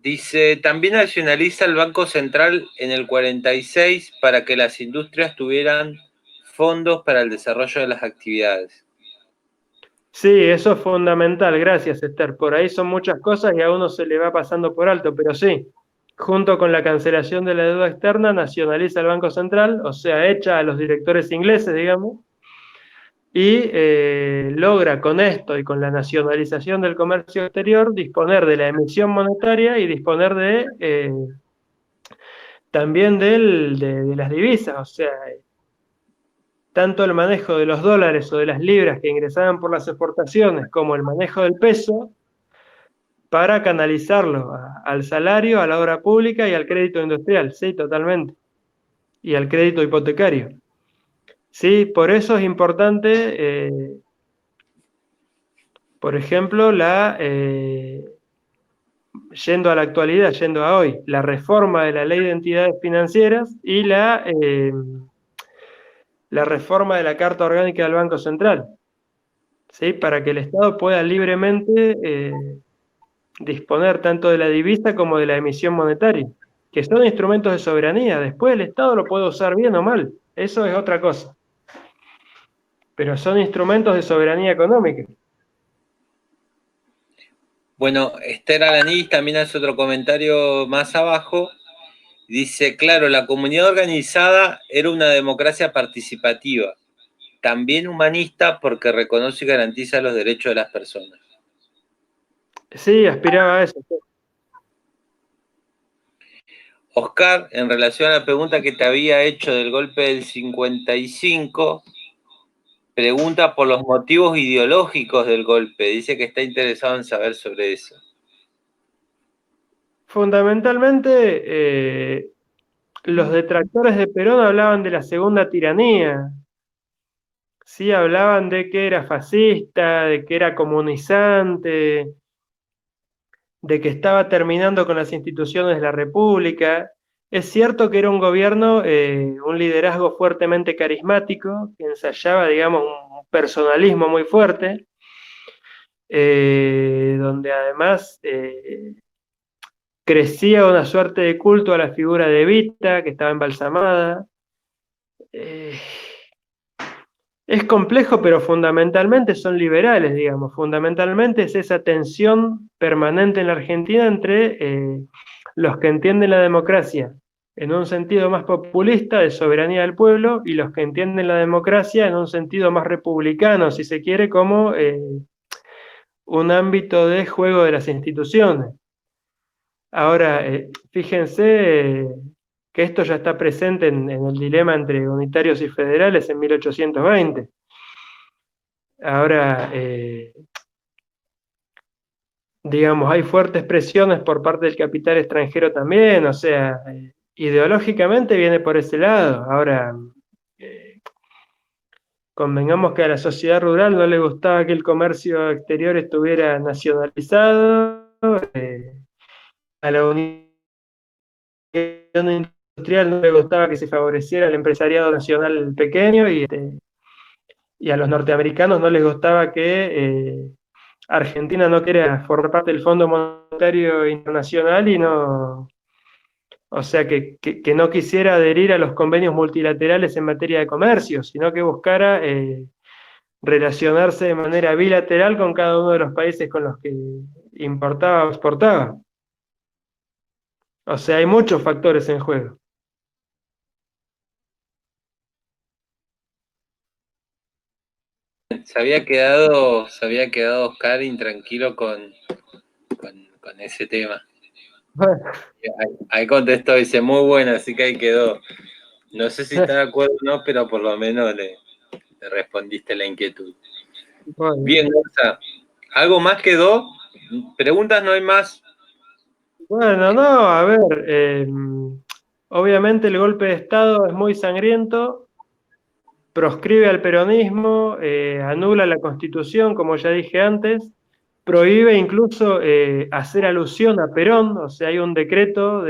Dice, también nacionaliza el Banco Central en el 46 para que las industrias tuvieran fondos para el desarrollo de las actividades. Sí, eso es fundamental, gracias Esther. Por ahí son muchas cosas y a uno se le va pasando por alto, pero sí, junto con la cancelación de la deuda externa, nacionaliza el Banco Central, o sea, echa a los directores ingleses, digamos, y logra con esto y con la nacionalización del comercio exterior disponer de la emisión monetaria y disponer también de las divisas, o sea, tanto el manejo de los dólares o de las libras que ingresaban por las exportaciones como el manejo del peso para canalizarlo al salario, a la obra pública y al crédito industrial, sí, totalmente, y al crédito hipotecario. Sí, por eso es importante, por ejemplo, yendo a la actualidad, yendo a hoy, la reforma de la ley de entidades financieras y la reforma de la Carta Orgánica del Banco Central, ¿sí? Para que el Estado pueda libremente disponer tanto de la divisa como de la emisión monetaria, que son instrumentos de soberanía. Después el Estado lo puede usar bien o mal, eso es otra cosa. Pero son instrumentos de soberanía económica. Bueno, Esther Alanís también hace otro comentario más abajo. Dice, claro, la comunidad organizada era una democracia participativa, también humanista porque reconoce y garantiza los derechos de las personas. Sí, aspiraba a eso. Oscar, en relación a la pregunta que te había hecho del golpe del 55, pregunta por los motivos ideológicos del golpe. Dice que está interesado en saber sobre eso. Fundamentalmente, los detractores de Perón hablaban de la segunda tiranía. Sí, hablaban de que era fascista, de que era comunizante, de que estaba terminando con las instituciones de la República. Es cierto que era un gobierno, un liderazgo fuertemente carismático, que ensayaba, digamos, un personalismo muy fuerte, donde además crecía una suerte de culto a la figura de Evita, que estaba embalsamada. Es complejo, pero fundamentalmente son liberales, digamos. Fundamentalmente es esa tensión permanente en la Argentina entre los que entienden la democracia en un sentido más populista de soberanía del pueblo y los que entienden la democracia en un sentido más republicano, si se quiere, como un ámbito de juego de las instituciones. Ahora, fíjense que esto ya está presente en el dilema entre unitarios y federales en 1820. Ahora, digamos, hay fuertes presiones por parte del capital extranjero también, o sea, ideológicamente viene por ese lado. Ahora, convengamos que a la sociedad rural no le gustaba que el comercio exterior estuviera nacionalizado, a la Unión Industrial no le gustaba que se favoreciera el empresariado nacional pequeño, y y a los norteamericanos no les gustaba que Argentina no quiera formar parte del Fondo Monetario Internacional y no, o sea, que no quisiera adherir a los convenios multilaterales en materia de comercio, sino que buscara relacionarse de manera bilateral con cada uno de los países con los que importaba o exportaba. O sea, hay muchos factores en juego. Se había quedado Oscar intranquilo con ese tema. Bueno, Ahí contestó, dice, muy buena, así que ahí quedó. No sé si está de acuerdo o no, pero por lo menos le respondiste la inquietud. bueno. Bien, Gonza. ¿Algo más quedó? ¿Preguntas no hay más? Bueno, no, a ver, obviamente el golpe de Estado es muy sangriento, proscribe al peronismo, anula la Constitución, como ya dije antes, prohíbe incluso hacer alusión a Perón, o sea, hay un decreto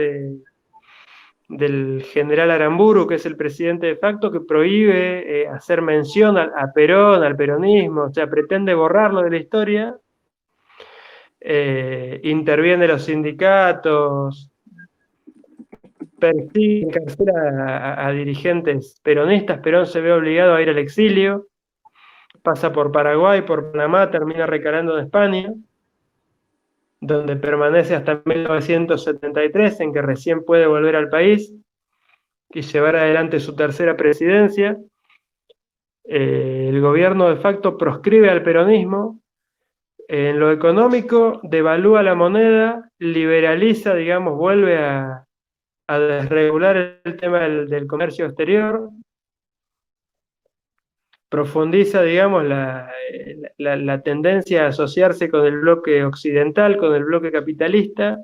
del general Aramburu, que es el presidente de facto, que prohíbe hacer mención a Perón, al peronismo, o sea, pretende borrarlo de la historia, interviene los sindicatos, persigue, encarcela a dirigentes peronistas. Perón se ve obligado a ir al exilio, pasa por Paraguay, por Panamá, termina recalando en España, donde permanece hasta 1973, en que recién puede volver al país y llevar adelante su tercera presidencia. El gobierno de facto proscribe al peronismo. En lo económico, devalúa la moneda, liberaliza, digamos, vuelve a desregular el tema del comercio exterior, profundiza, digamos, la tendencia a asociarse con el bloque occidental, con el bloque capitalista.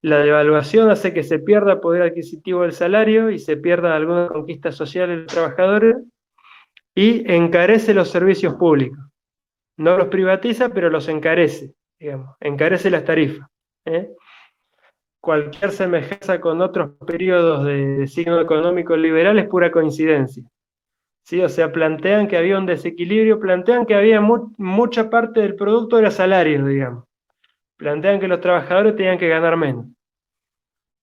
La devaluación hace que se pierda poder adquisitivo del salario y se pierda alguna conquista social de los trabajadores y encarece los servicios públicos. No los privatiza, pero los encarece, digamos, encarece las tarifas. ¿eh? Cualquier semejanza con otros periodos de signo económico liberal es pura coincidencia. ¿Sí? O sea, plantean que había un desequilibrio, plantean que había mucha parte del producto era salario, digamos. Plantean que los trabajadores tenían que ganar menos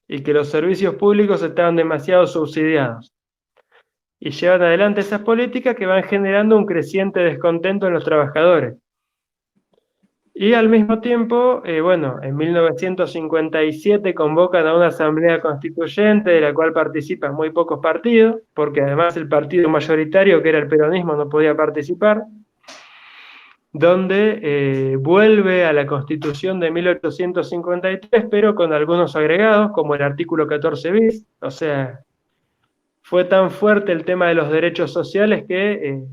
y que los servicios públicos estaban demasiado subsidiados. Y llevan adelante esas políticas que van generando un creciente descontento en los trabajadores. Y al mismo tiempo, bueno, en 1957 convocan a una asamblea constituyente de la cual participan muy pocos partidos, porque además el partido mayoritario, que era el peronismo, no podía participar, donde vuelve a la Constitución de 1853, pero con algunos agregados, como el artículo 14 bis, o sea, fue tan fuerte el tema de los derechos sociales que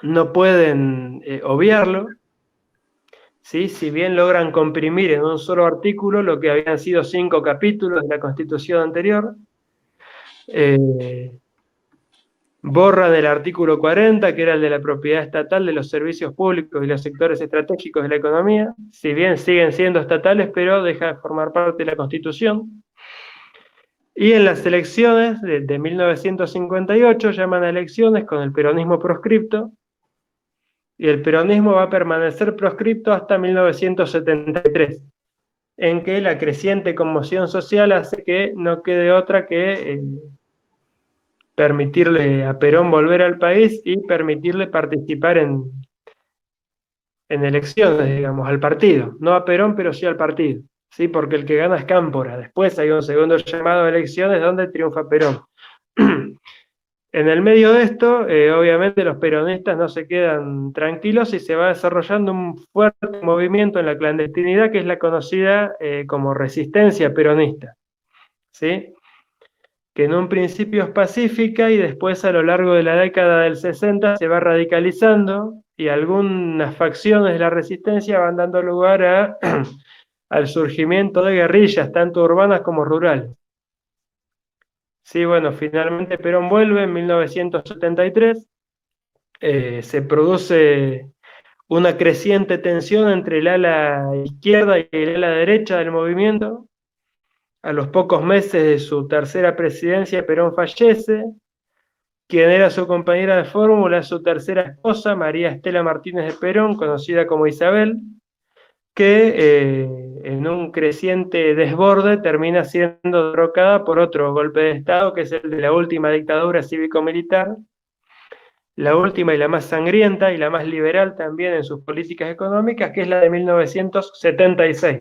no pueden obviarlo. ¿Sí? Si bien logran comprimir en un solo artículo lo que habían sido 5 capítulos de la Constitución anterior, borran el artículo 40, que era el de la propiedad estatal de los servicios públicos y los sectores estratégicos de la economía, si bien siguen siendo estatales, pero deja de formar parte de la Constitución. Y en las elecciones de 1958 llaman a elecciones con el peronismo proscripto, y el peronismo va a permanecer proscripto hasta 1973, en que la creciente conmoción social hace que no quede otra que permitirle a Perón volver al país y permitirle participar en elecciones, digamos, al partido. No a Perón, pero sí al partido, ¿sí? Porque el que gana es Cámpora. Después hay un segundo llamado a elecciones donde triunfa Perón. En el medio de esto, obviamente los peronistas no se quedan tranquilos y se va desarrollando un fuerte movimiento en la clandestinidad que es la conocida como resistencia peronista, ¿sí? Que en un principio es pacífica y después a lo largo de la década del 60 se va radicalizando y algunas facciones de la resistencia van dando lugar al surgimiento de guerrillas, tanto urbanas como rurales. Sí, bueno, finalmente Perón vuelve en 1973, se produce una creciente tensión entre el ala izquierda y el ala derecha del movimiento. A los pocos meses de su tercera presidencia, Perón fallece, quien era su compañera de fórmula, su tercera esposa, María Estela Martínez de Perón, conocida como Isabel, que en un creciente desborde termina siendo derrocada por otro golpe de Estado, que es el de la última dictadura cívico-militar, la última y la más sangrienta y la más liberal también en sus políticas económicas, que es la de 1976,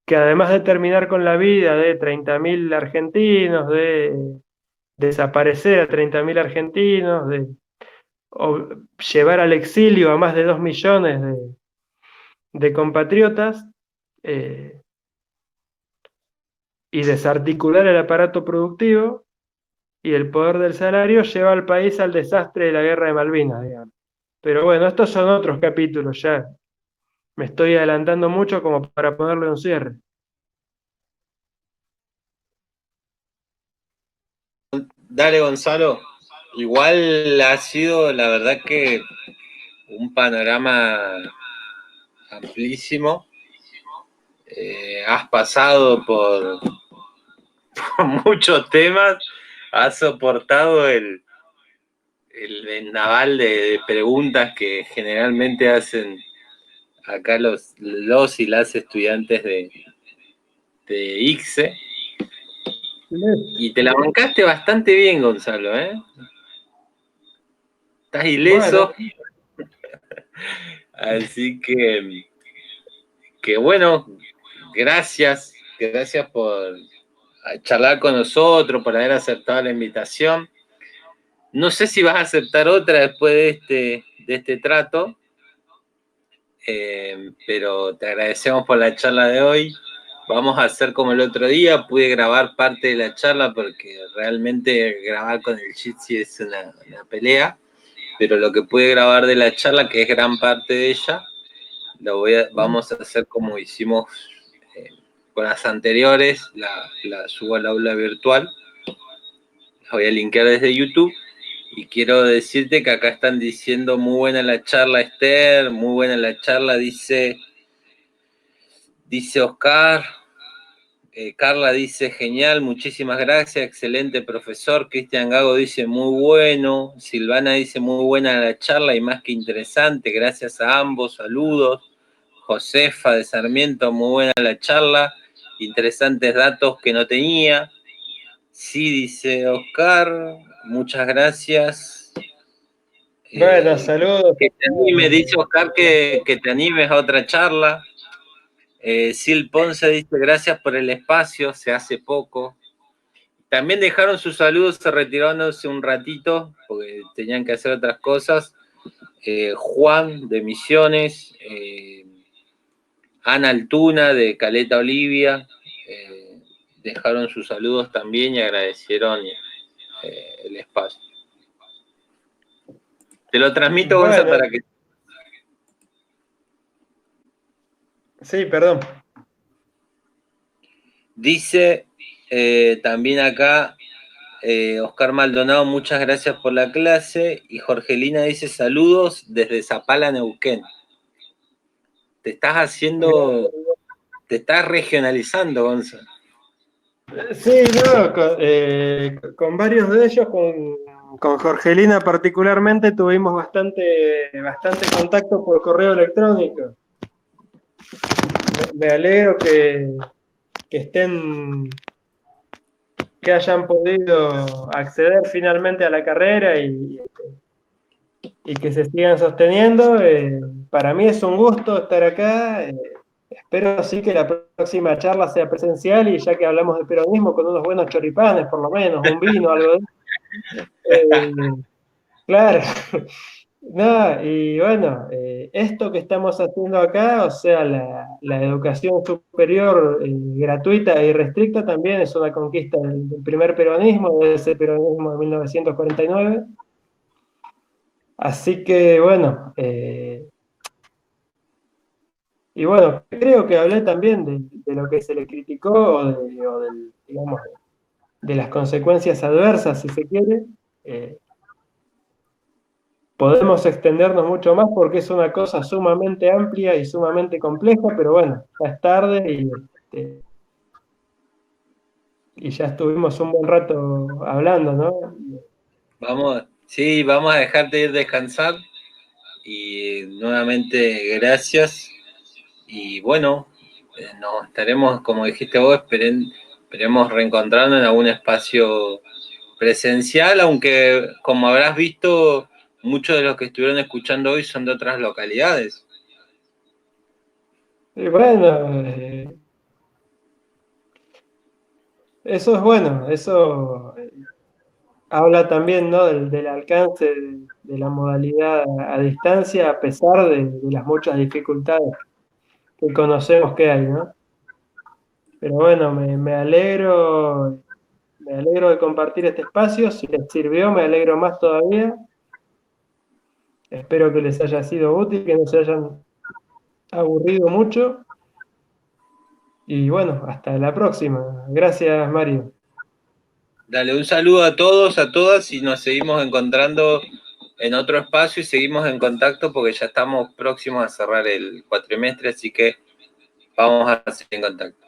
que además de terminar con la vida de 30.000 argentinos, de desaparecer a 30.000 argentinos, de llevar al exilio a más de 2 millones de compatriotas, eh, y desarticular el aparato productivo y el poder del salario, lleva al país al desastre de la guerra de Malvinas, digamos. Pero bueno, estos son otros capítulos ya. Me estoy adelantando mucho como para ponerle un cierre. Dale, Gonzalo. Igual ha sido, la verdad, que un panorama amplísimo. Has pasado por muchos temas, has soportado el vendaval de preguntas que generalmente hacen acá los y las estudiantes de ICSE. Y te la bancaste bastante bien, Gonzalo, ¿eh? Estás ileso. Bueno. Así que bueno, gracias por charlar con nosotros, por haber aceptado la invitación. No sé si vas a aceptar otra después de este trato, pero te agradecemos por la charla de hoy. Vamos a hacer como el otro día, pude grabar parte de la charla porque realmente grabar con el Jitsi es una pelea, pero lo que pude grabar de la charla, que es gran parte de ella, vamos a hacer como hicimos con las anteriores, la subo al aula virtual, la voy a linkear desde YouTube. Y quiero decirte que acá están diciendo muy buena la charla, Esther, muy buena la charla, dice Oscar. Carla dice genial, muchísimas gracias, excelente profesor. Cristian Gago dice muy bueno. Silvana dice muy buena la charla y más que interesante, gracias a ambos, saludos. Josefa de Sarmiento, muy buena la charla, interesantes datos que no tenía. Sí, dice Oscar, muchas gracias. Bueno, saludos. Que te anime, dice Oscar que te animes a otra charla. Sil Ponce dice gracias por el espacio, se hace poco. También dejaron sus saludos, se retiraron hace un ratito porque tenían que hacer otras cosas. Juan de Misiones, Ana Altuna de Caleta Olivia, dejaron sus saludos también y agradecieron el espacio. Te lo transmito, Bueno. Gonza, para que... Sí, perdón. Dice también acá Oscar Maldonado, muchas gracias por la clase. Y Jorgelina dice saludos desde Zapala, Neuquén. Te estás regionalizando, Gonza. Sí, no, con varios de ellos, con Jorgelina particularmente, tuvimos bastante contacto por correo electrónico. Me alegro que hayan podido acceder finalmente a la carrera y que se sigan sosteniendo. Para mí es un gusto estar acá. Espero sí que la próxima charla sea presencial y ya que hablamos de peronismo, con unos buenos choripanes, por lo menos, un vino, algo de eso. Claro. No, y bueno, esto que estamos haciendo acá, o sea, la educación superior gratuita y restricta también es una conquista del primer peronismo, de ese peronismo de 1949. Así que bueno, y bueno, creo que hablé también de lo que se le criticó digamos, de las consecuencias adversas, si se quiere. Podemos extendernos mucho más porque es una cosa sumamente amplia y sumamente compleja, pero bueno, ya es tarde y ya estuvimos un buen rato hablando, ¿no? Vamos a dejarte ir descansar y nuevamente gracias. Y bueno, nos estaremos, como dijiste vos, esperemos reencontrarnos en algún espacio presencial, aunque como habrás visto, muchos de los que estuvieron escuchando hoy son de otras localidades. Y bueno, eso es bueno, eso habla también, ¿no? Del alcance de la modalidad a distancia, a pesar de las muchas dificultades que conocemos que hay, ¿no? Pero bueno, me alegro de compartir este espacio. Si les sirvió, me alegro más todavía. Espero que les haya sido útil, que no se hayan aburrido mucho. Y bueno, hasta la próxima. Gracias, Mario. Dale un saludo a todos, a todas y nos seguimos encontrando en otro espacio y seguimos en contacto porque ya estamos próximos a cerrar el cuatrimestre, así que vamos a seguir en contacto.